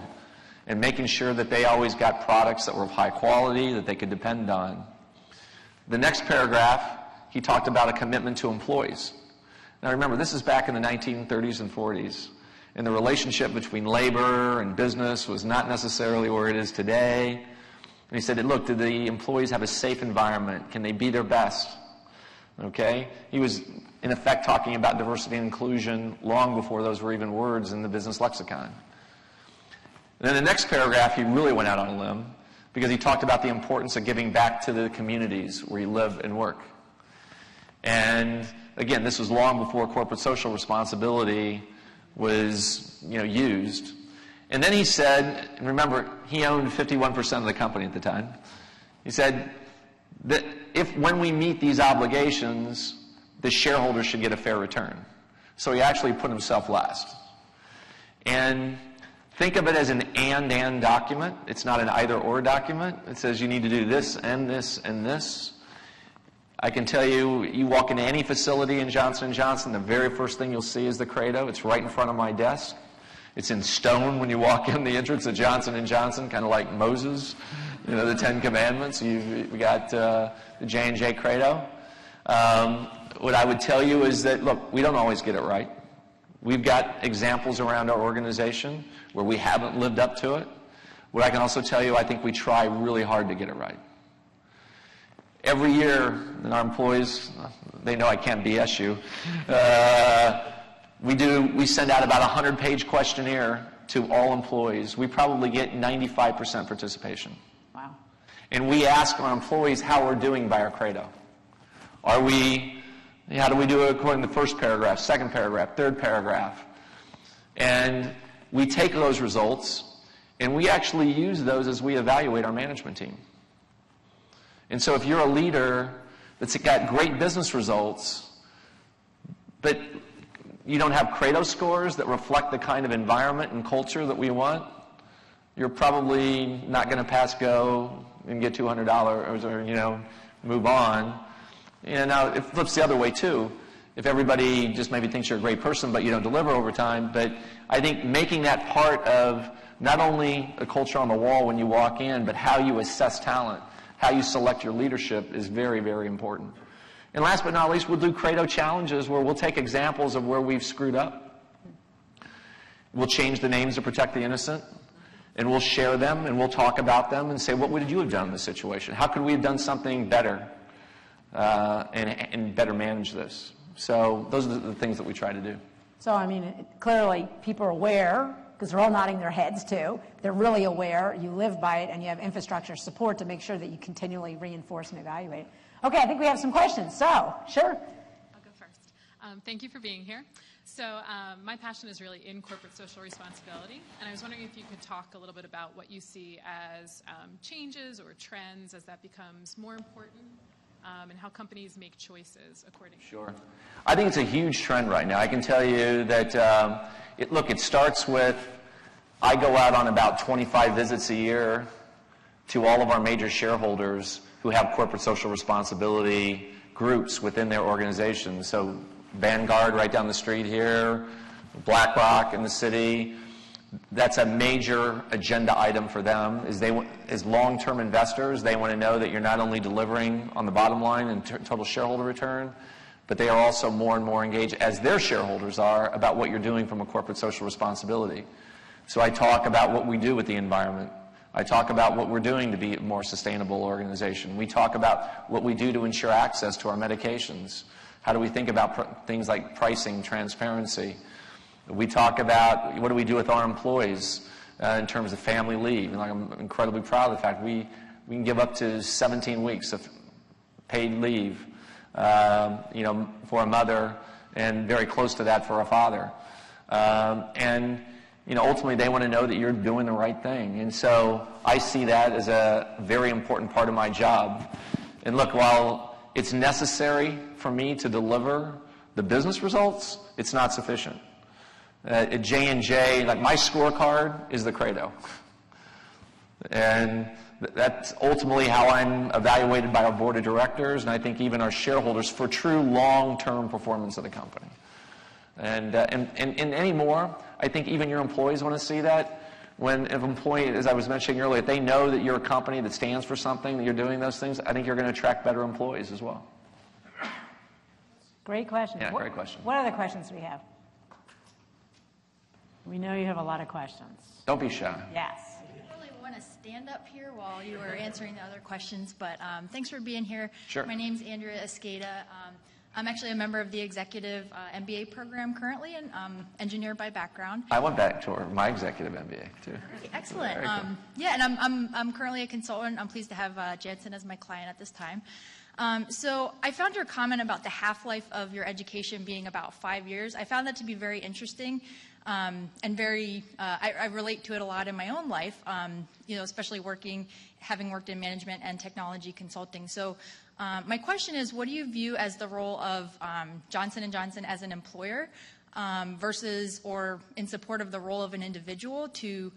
And making sure that they always got products that were of high quality, that they could depend on. The next paragraph, he talked about a commitment to employees. Now remember, this is back in the 1930s and 40s. And the relationship between labor and business was not necessarily where it is today. And he said, look, do the employees have a safe environment? Can they be their best? Okay? He was, in effect, talking about diversity and inclusion long before those were even words in the business lexicon. And then the next paragraph, he really went out on a limb because he talked about the importance of giving back to the communities where you live and work. And again, this was long before corporate social responsibility was, used. And then he said, and remember, he owned 51% of the company at the time. He said that when we meet these obligations, the shareholders should get a fair return. So he actually put himself last. And think of it as an and document. It's not an either-or document. It says you need to do this and this and this. I can tell you, you walk into any facility in Johnson & Johnson, the very first thing you'll see is the Credo. It's right in front of my desk. It's in stone when you walk in the entrance of Johnson & Johnson, kind of like Moses, the Ten Commandments. We got the J&J Credo. What I would tell you is that, look, we don't always get it right. We've got examples around our organization where we haven't lived up to it. What I can also tell you, I think we try really hard to get it right. Every year, and our employees, they know I can't BS you, we send out about a 100-page questionnaire to all employees. We probably get 95% participation. Wow. And we ask our employees how we're doing by our Credo. How do we do it according to the first paragraph, second paragraph, third paragraph? And we take those results, and we actually use those as we evaluate our management team. And so if you're a leader that's got great business results, but you don't have Credo scores that reflect the kind of environment and culture that we want, you're probably not going to pass go and get $200 or move on. And now it flips the other way too. if everybody just maybe thinks you're a great person but you don't deliver over time. But I think making that part of not only a culture on the wall when you walk in, but how you assess talent, how you select your leadership is very, very important. And last but not least, we'll do Credo challenges where we'll take examples of where we've screwed up. We'll change the names to protect the innocent, and we'll share them, and we'll talk about them and say, what would you have done in this situation? How could we have done something better and better manage this? So those are the things that we try to do. So, I mean, clearly people are aware, because they're all nodding their heads too. They're really aware, you live by it, and you have infrastructure support to make sure that you continually reinforce and evaluate. Okay, I think we have some questions. So, sure. I'll go first. Thank you for being here. So my passion is really in corporate social responsibility, and I was wondering if you could talk a little bit about what you see as changes or trends as that becomes more important, and how companies make choices accordingly. Sure. I think it's a huge trend right now. I can tell you that, it starts with, I go out on about 25 visits a year to all of our major shareholders who have corporate social responsibility groups within their organizations. So Vanguard right down the street here, BlackRock in the city. That's a major agenda item for them. As long-term investors, they want to know that you're not only delivering on the bottom line and total shareholder return, but they are also more and more engaged, as their shareholders are, about what you're doing from a corporate social responsibility. So I talk about what we do with the environment. I talk about what we're doing to be a more sustainable organization. We talk about what we do to ensure access to our medications. How do we think about things like pricing, transparency? We talk about what do we do with our employees in terms of family leave. And I'm incredibly proud of the fact we can give up to 17 weeks of paid leave, for a mother, and very close to that for a father. Ultimately they want to know that you're doing the right thing. And so I see that as a very important part of my job. And look, while it's necessary for me to deliver the business results, it's not sufficient. At J&J, like my scorecard is the Credo. And that's ultimately how I'm evaluated by our board of directors, and I think even our shareholders, for true long-term performance of the company. And anymore, I think even your employees want to see that. When an employee, as I was mentioning earlier, if they know that you're a company that stands for something, that you're doing those things, I think you're going to attract better employees as well. Great question. Yeah, great question. What other questions do we have? We know you have a lot of questions. Don't be shy. Yes. I really want to stand up here while you were answering the other questions, but thanks for being here. Sure. My name's Andrea Escada. I'm actually a member of the executive MBA program currently, and engineer by background. I went back to my executive MBA too. Okay, excellent. Very cool. Yeah, and I'm currently a consultant. I'm pleased to have Jansen as my client at this time. So I found your comment about the half-life of your education being about 5 years. I found that to be very interesting. And very, I relate to it a lot in my own life, especially having worked in management and technology consulting. So my question is, what do you view as the role of Johnson & Johnson as an employer versus or in support of the role of an individual to,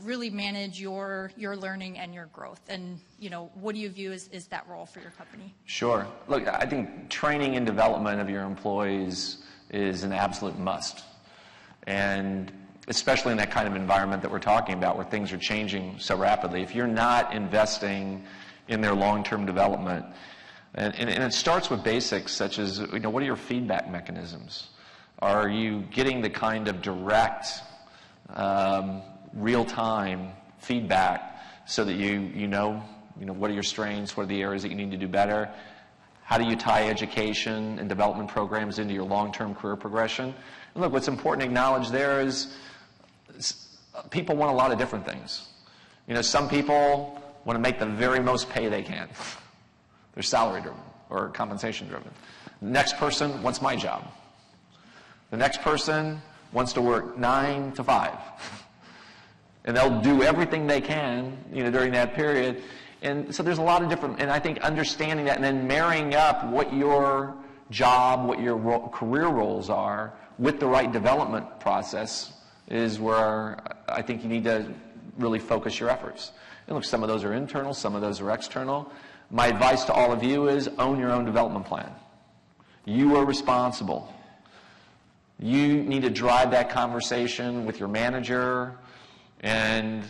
really manage your learning and your growth? And, what do you view as that role for your company? Sure. Look, I think training and development of your employees is an absolute must. And especially in that kind of environment that we're talking about where things are changing so rapidly, if you're not investing in their long-term development, and it starts with basics such as, what are your feedback mechanisms? Are you getting the kind of direct, real-time feedback so that you know what are your strengths, what are the areas that you need to do better? How do you tie education and development programs into your long-term career progression? And look, what's important to acknowledge there is people want a lot of different things. Some people want to make the very most pay they can. They're salary driven or compensation driven. The next person wants my job. The next person wants to work 9 to 5. And they'll do everything they can, during that period. And so there's a lot of different, and I think understanding that and then marrying up what your job, what your career roles are with the right development process is where I think you need to really focus your efforts. And look, some of those are internal, some of those are external. My advice to all of you is own your own development plan. You are responsible. You need to drive that conversation with your manager and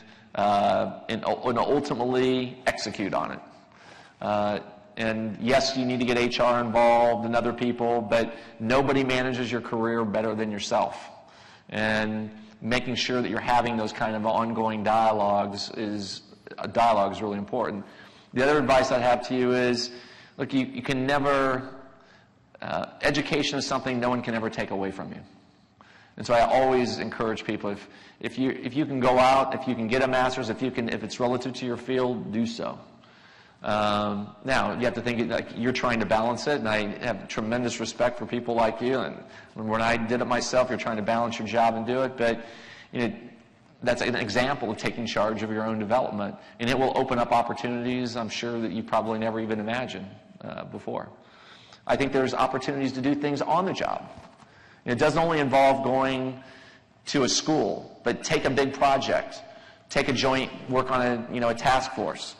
ultimately execute on it. And yes, you need to get HR involved and other people, but nobody manages your career better than yourself. And making sure that you're having those kind of ongoing dialogues is really important. The other advice I'd have to you is, look, you can never, education is something no one can ever take away from you. And so I always encourage people, if you can go out, if you can get a master's, if it's relative to your field, do so. Now, you have to think like you're trying to balance it, and I have tremendous respect for people like you. And when I did it myself, you're trying to balance your job and do it. But that's an example of taking charge of your own development, and it will open up opportunities I'm sure that you probably never even imagined before. I think there's opportunities to do things on the job. It doesn't only involve going to a school, but take a big project, take a joint, work on a task force.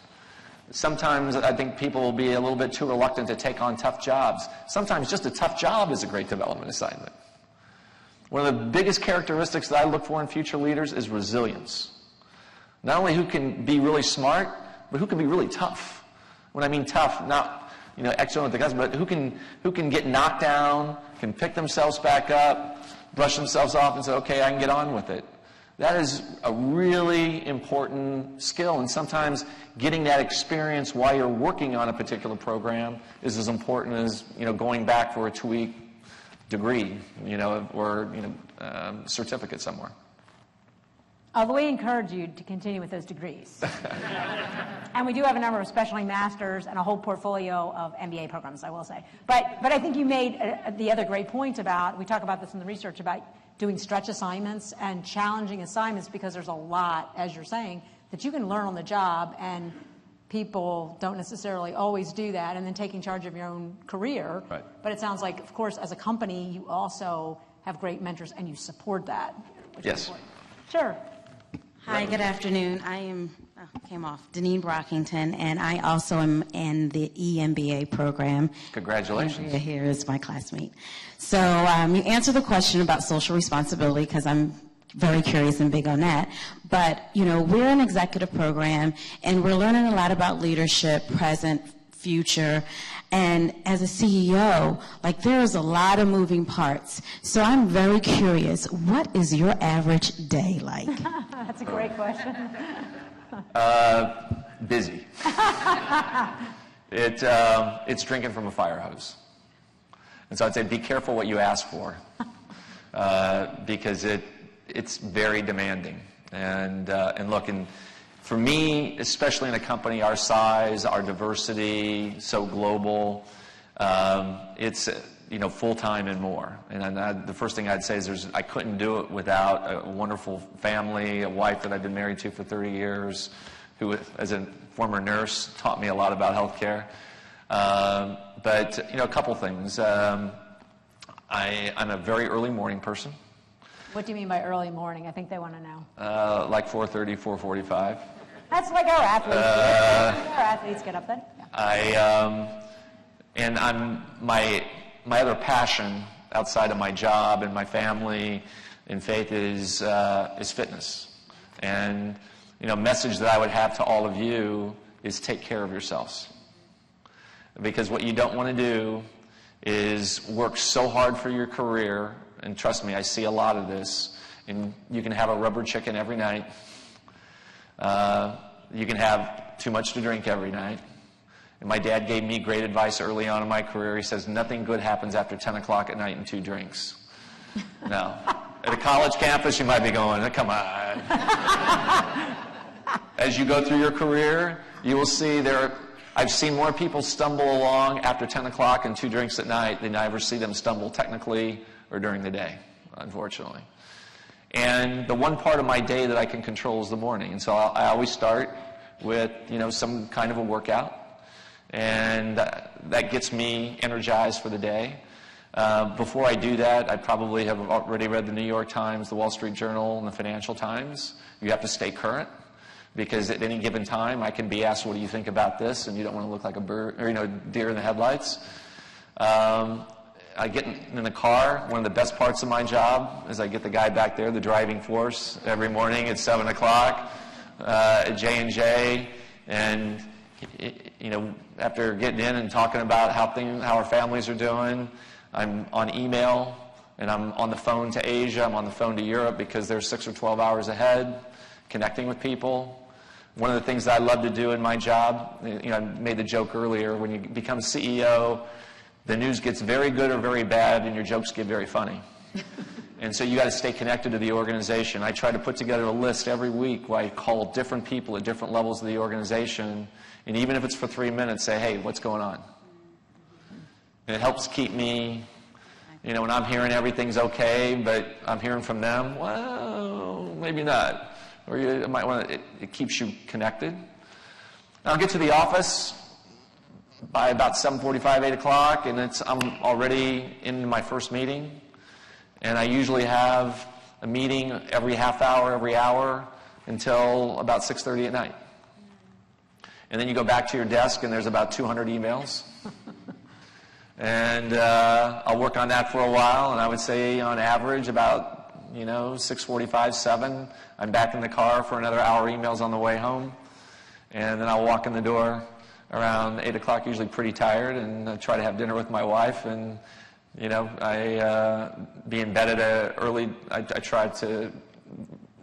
Sometimes I think people will be a little bit too reluctant to take on tough jobs. Sometimes just a tough job is a great development assignment. One of the biggest characteristics that I look for in future leaders is resilience. Not only who can be really smart, but who can be really tough. When I mean tough, not excellent at the guys, but who can get knocked down, can pick themselves back up, brush themselves off and say, okay, I can get on with it. That is a really important skill, and sometimes getting that experience while you're working on a particular program is as important as going back for a 2-week degree, or certificate somewhere. Although we encourage you to continue with those degrees. And we do have a number of specialty masters and a whole portfolio of MBA programs, I will say. But I think you made the other great point about, we talk about this in the research, about doing stretch assignments and challenging assignments, because there's a lot, as you're saying, that you can learn on the job, and people don't necessarily always do that, and then taking charge of your own career. Right. But it sounds like, of course, as a company, you also have great mentors and you support that. Yes. Sure. Hi, good afternoon. I am, Deneen Brockington, and I also am in the EMBA program. Congratulations. Andrea here is my classmate. So you answered the question about social responsibility, because I'm very curious and big on that. But, we're an executive program, and we're learning a lot about leadership, present, future. And as a CEO, there's a lot of moving parts. So I'm very curious, what is your average day like? That's a great question. Busy. It's drinking from a fire hose. And so I'd say be careful what you ask for, because it's very demanding. And look, for me, especially in a company our size, our diversity, so global, it's full-time and more. And the first thing I'd say is I couldn't do it without a wonderful family, a wife that I've been married to for 30 years, who, as a former nurse, taught me a lot about healthcare. But a couple things. I'm a very early morning person. What do you mean by early morning? I think they want to know. Like 4:30, 4:45. That's like our athletes. Our athletes get up then. Yeah. And my other passion outside of my job and my family and faith is fitness. And message that I would have to all of you is take care of yourselves. Because what you don't want to do is work so hard for your career, and trust me, I see a lot of this, and you can have a rubber chicken every night. You can have too much to drink every night. And my dad gave me great advice early on in my career. He says, nothing good happens after 10 o'clock at night and 2 drinks. Now, at a college campus, you might be going, come on. As you go through your career, you will see I've seen more people stumble along after 10 o'clock and 2 drinks at night than I ever see them stumble technically or during the day, unfortunately. And the one part of my day that I can control is the morning. And so I always start with, some kind of a workout. And that gets me energized for the day. Before I do that, I probably have already read the New York Times, the Wall Street Journal, and the Financial Times. You have to stay current, because at any given time I can be asked, what do you think about this? And you don't want to look like a bird, or deer in the headlights. I get in the car. One of the best parts of my job is I get the guy back there, the driving force, every morning at 7 o'clock at J&J. And, after getting in and talking about how our families are doing, I'm on email, and I'm on the phone to Asia. I'm on the phone to Europe because they're 6 or 12 hours ahead, connecting with people. One of the things that I love to do in my job, I made the joke earlier, when you become CEO, the news gets very good or very bad, and your jokes get very funny. And so you got to stay connected to the organization. I try to put together a list every week where I call different people at different levels of the organization, and even if it's for 3 minutes, say, hey, what's going on? And it helps keep me, when I'm hearing everything's okay, but I'm hearing from them, well, maybe not. Or you might want to, it keeps you connected. I'll get to the office by about 7:45, 8 o'clock, and I'm already in my first meeting. And I usually have a meeting every half hour, every hour, until about 6:30 at night. And then you go back to your desk, and there's about 200 emails. And I'll work on that for a while, and I would say on average about 6:45, 7, I'm back in the car for another hour emails on the way home. And then I'll walk in the door around 8 o'clock, usually pretty tired, and try to have dinner with my wife. And, I be in bed at early, I try to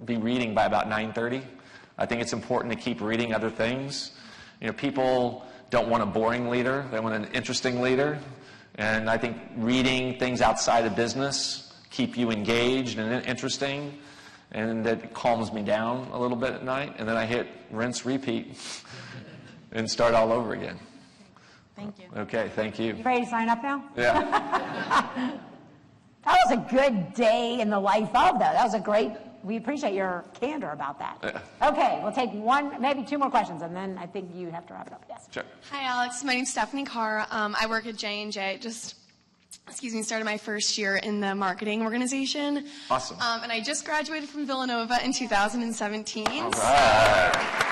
be reading by about 9:30. I think it's important to keep reading other things. People don't want a boring leader. They want an interesting leader. And I think reading things outside of business keep you engaged and interesting, and that calms me down a little bit at night. And then I hit rinse, repeat, and start all over again. Thank you. Okay, thank you. You ready to sign up now? Yeah. That was a good day in the life of, though. That was a great, we appreciate your candor about that. Yeah. Okay, we'll take one, maybe two more questions, and then I think you have to wrap it up. Yes. Sure. Hi, Alex. My name's Stephanie Carr. I work at J&J. Started my first year in the marketing organization. Awesome. And I just graduated from Villanova in 2017. All right.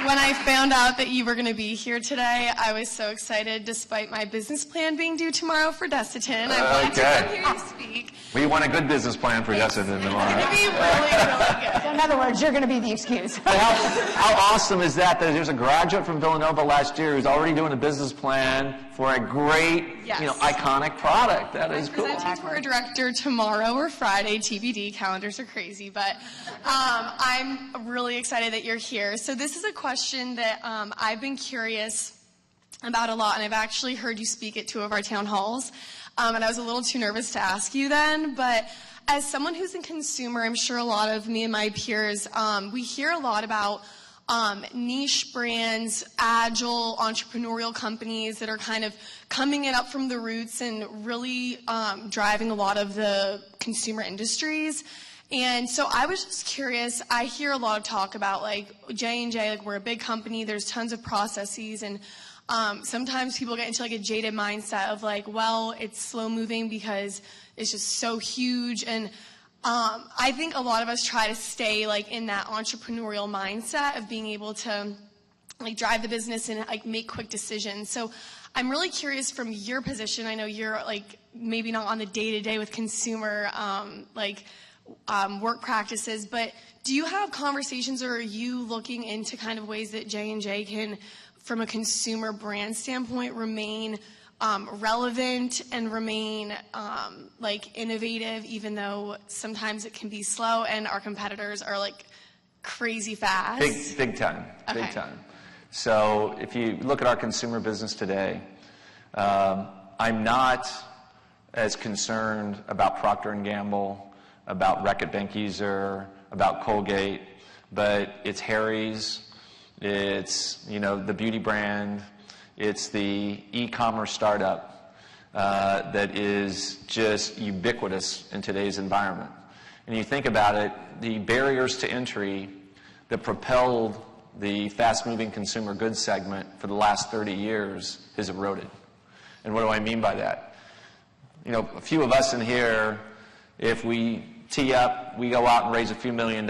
When I found out that you were going to be here today, I was so excited, despite my business plan being due tomorrow for Desitin. I wanted to come here to speak. We want a good business plan for Desitin tomorrow. It's going to be really, really good. So in other words, you're going to be the excuse. How awesome is that there's a graduate from Villanova last year who's already doing a business plan for a great, iconic product. That is cool. I'm presenting to our director tomorrow or Friday, TBD. Calendars are crazy, but I'm really excited that you're here. So this is a question that I've been curious about a lot, and I've actually heard you speak at 2 of our town halls, and I was a little too nervous to ask you then, but as someone who's a consumer, I'm sure a lot of me and my peers, we hear a lot about niche brands, agile entrepreneurial companies that are kind of coming it up from the roots and really driving a lot of the consumer industries. And so I was just curious, I hear a lot of talk about like J&J, like we're a big company, there's tons of processes, and sometimes people get into like a jaded mindset of like, well, it's slow moving because it's just so huge. And I think a lot of us try to stay like in that entrepreneurial mindset of being able to like drive the business and like make quick decisions. So I'm really curious from your position. I know you're like maybe not on the day-to-day with consumer work practices, but do you have conversations, or are you looking into kind of ways that J&J can, from a consumer brand standpoint, remain relevant and remain like innovative, even though sometimes it can be slow and our competitors are like crazy fast? Big time, Okay. big time. So if you look at our consumer business today, I'm not as concerned about Procter & Gamble, about Reckitt Benckiser, about Colgate, but it's Harry's, it's the beauty brand, it's the e-commerce startup that is just ubiquitous in today's environment. And you think about it, the barriers to entry that propelled the fast-moving consumer goods segment for the last 30 years has eroded. And what do I mean by that? A few of us in here, if we tee up, we go out and raise a few $1 million,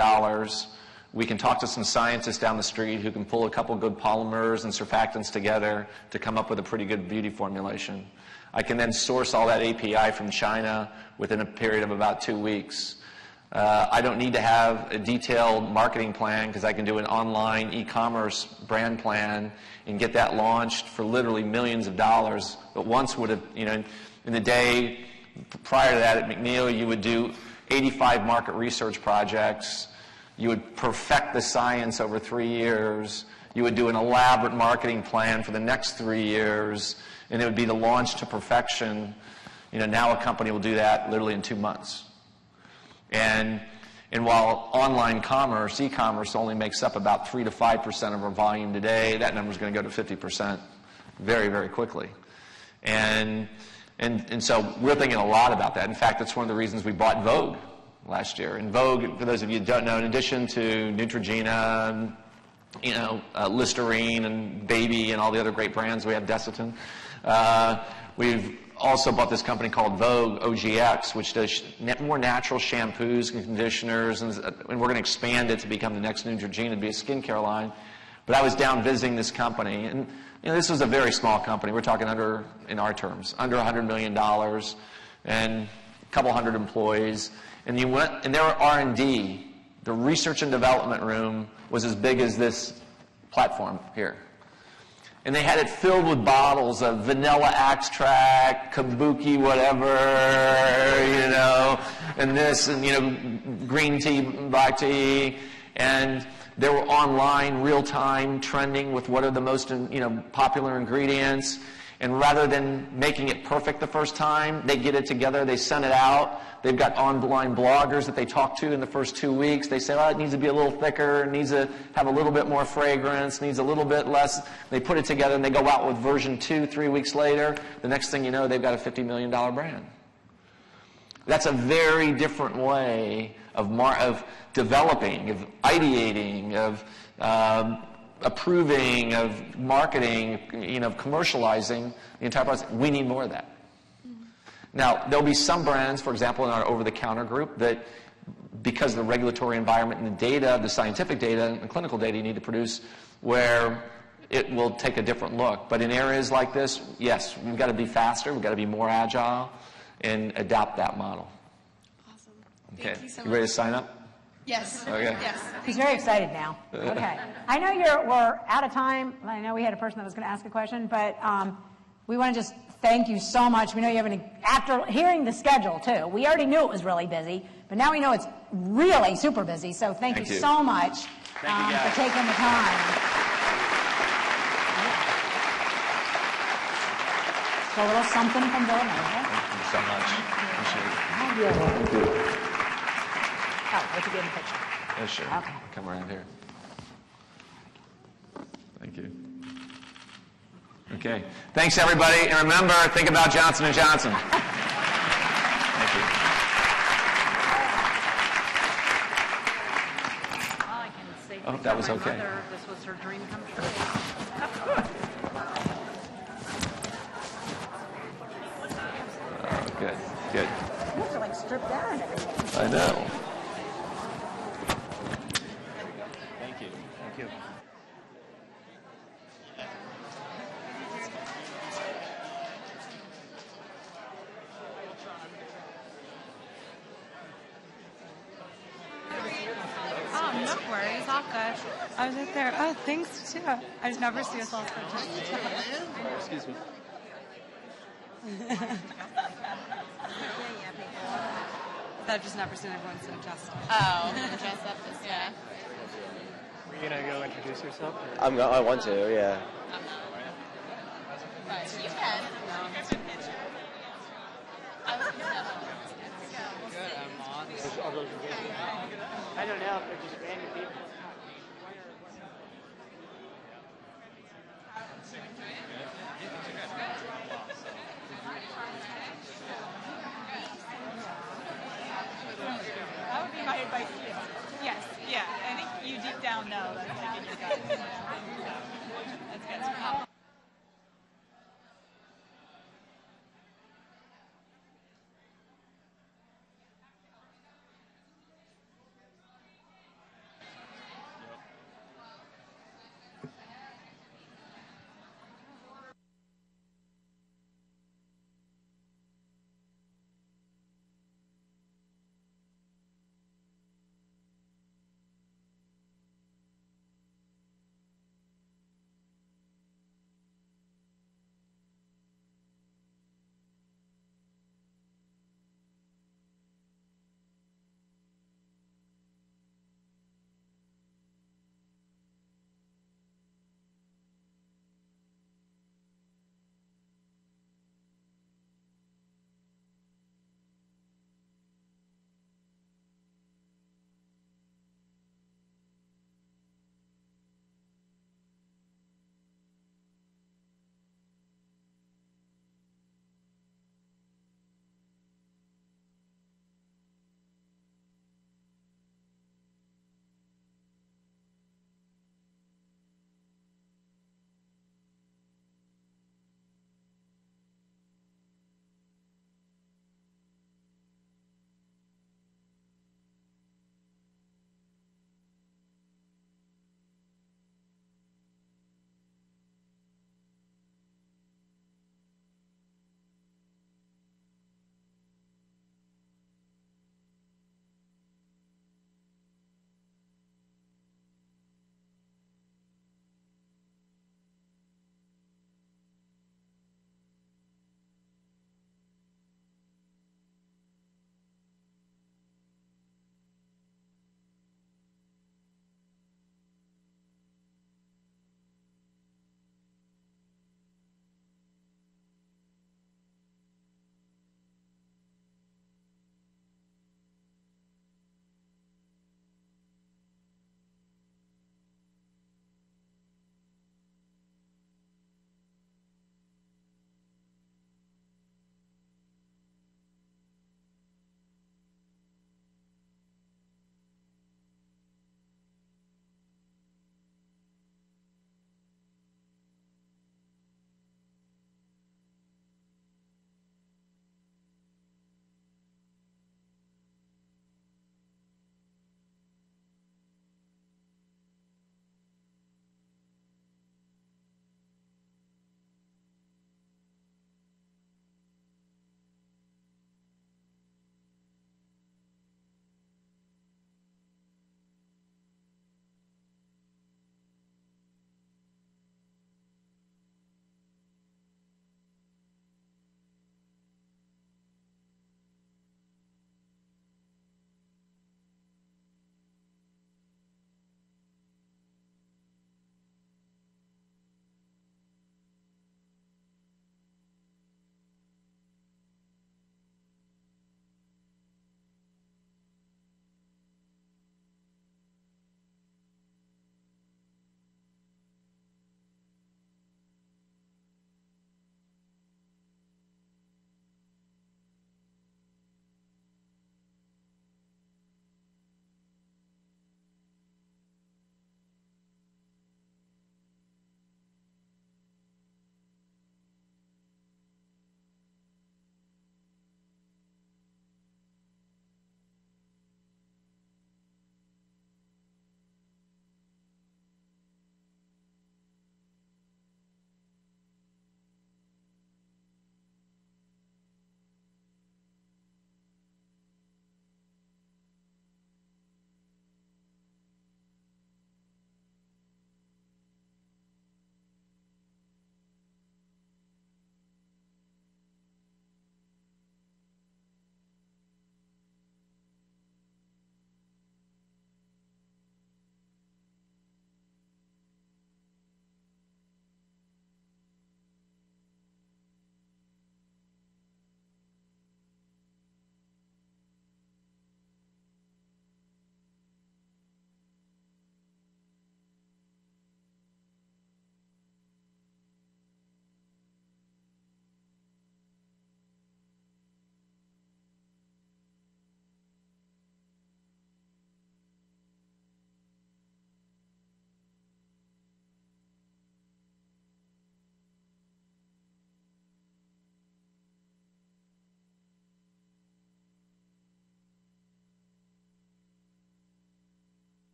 We can talk to some scientists down the street who can pull a couple good polymers and surfactants together to come up with a pretty good beauty formulation. I can then source all that API from China within a period of about 2 weeks. I don't need to have a detailed marketing plan because I can do an online e-commerce brand plan and get that launched for literally millions of dollars. But once would have, in the day prior to that at McNeil, you would do 85 market research projects. You would perfect the science over 3 years. You would do an elaborate marketing plan for the next 3 years, and it would be the launch to perfection. Now a company will do that literally in 2 months. And while online commerce, e-commerce only makes up about 3 to 5% of our volume today, that number is going to go to 50% very, very quickly. And so we're thinking a lot about that. In fact, that's one of the reasons we bought Vogue last year. And Vogue, for those of you who don't know, in addition to Neutrogena, Listerine and Baby and all the other great brands, we have Desitin. We've also bought this company called Vogue, OGX, which does more natural shampoos and conditioners, and we're going to expand it to become the next Neutrogena to be a skincare line. But I was down visiting this company, and this was a very small company. We're talking in our terms, under $100 million, and a couple hundred employees. And their R&D, the research and development room, was as big as this platform here. And they had it filled with bottles of vanilla extract, kabuki whatever, and this, and, green tea, black tea. And they were online, real-time, trending with what are the most, popular ingredients. And rather than making it perfect the first time, they get it together, they send it out. They've got online bloggers that they talk to in the first 2 weeks. They say, it needs to be a little thicker, it needs to have a little bit more fragrance, needs a little bit less. They put it together and they go out with version 2 3 weeks later. The next thing you know, they've got a $50 million brand. That's a very different way of developing, of ideating, of approving, of marketing, of commercializing the entire process. We need more of that. Now, there'll be some brands, for example, in our over-the-counter group that, because of the regulatory environment and the data, the scientific data and the clinical data you need to produce, where it will take a different look. But in areas like this, yes, we've got to be faster, we've got to be more agile, and adopt that model. Awesome. Okay. Thank you so You ready much. to sign up? Yes. Okay. Yes. He's very excited now. Okay. I know we're out of time. I know we had a person that was going to ask a question, but we want to just thank you so much. We know you have after hearing the schedule too, we already knew it was really busy, but now we know it's really super busy. So thank you so much for taking the time. So a little something from Villanova. Thank you so much. Appreciate it. Oh, you're welcome. Thank you. Oh, we could get a picture. Yeah, sure. Okay. Come around here. Thank you. Okay. Thanks, everybody. And remember, think about Johnson & Johnson. Thank you. All I can say I hope that was my okay. mother, this was her dream come true. Oh, good. Good. You have to like strip down and everything. I know. Thank you. Thank you. Oh, no worries, all good. I was right there. Oh, thanks too. I just never see us all so Excuse me. I've just never seen everyone so dressed up. Oh, dress up as yeah. Were you gonna go introduce yourself? Or? I want to, yeah. But you can. Good, I'm on. I don't know if they're just random people. That would be my advice to you. Yes, yeah. I think you deep down know that I'm taking your gut. That's good.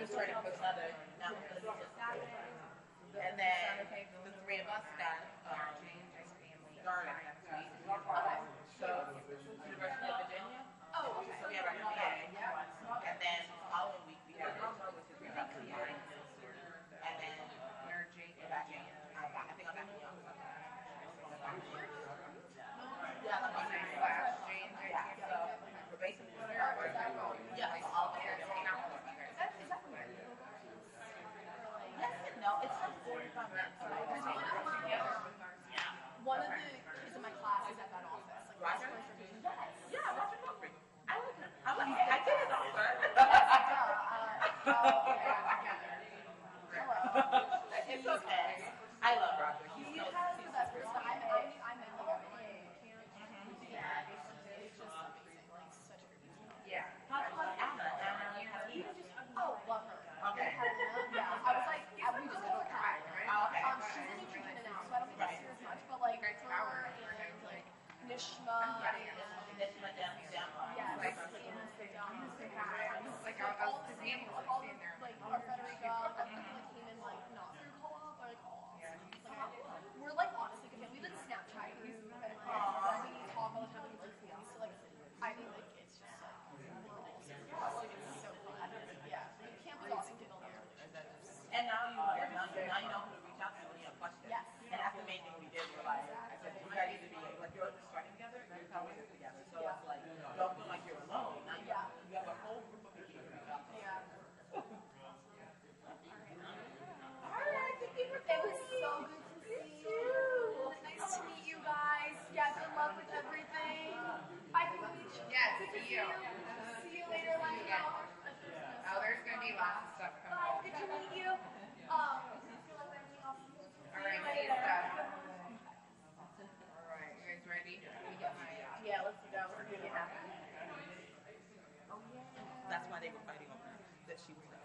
just ready for another, not because it just happened. And then the three of us got started next week. So, University of Virginia. Oh, okay. So we have our MBA. And then the following week we have Villanova, which is our MBA. And then we're Jake and back in. I think I'm back in. Yeah, I'm back in. Yeah, so we're basically yeah, so all of us are doing our homework. That's exactly right. Yes and no, it's like 45 minutes. One of the kids in my class is at that office. Like, Roger? Yeah, Roger Humphrey. I like him. I did his offer. It's okay. I love Roger. He has the best person. I met him at the camp. Yeah, it's just amazing. Like, such a great person. Yeah. Talk about Anna. He was just, oh, love her. Okay. Yeah, I was like, we just call her Kat. Oh, okay. She's in Neutrogena now, so I don't get to see her as much, but like her and like Nishma and Nishma down. yes, like all the same, like all the, like our Federica, all the people that came in like not through co-op or like co-op. Like, we're like honestly, we like Snapchat you and like we talk all the time like things. So like I think like it's just like we're all so it's so fun. Yeah, like camp is awesome to build those relationships. And now you know who to reach out to when you have questions. Yes. And that's the main thing we did. We're like, I said, you guys need to be like you're starting together, you're coming together. So it's like, don't feel like you're alone. Now you have a whole group of people to reach out to. Yeah. All right, thank you for It was so good to see you. Nice to meet you guys. Yeah, good luck with everything. Bye, Paige. Yes, Good to see you. See you later, Lena. Oh, there's going to be lots of stuff coming Bye, up. good to meet you. All right, see you, Steph. All right, you guys ready? Yeah, let's go. We're doing it now. That's why they were fighting over that she was like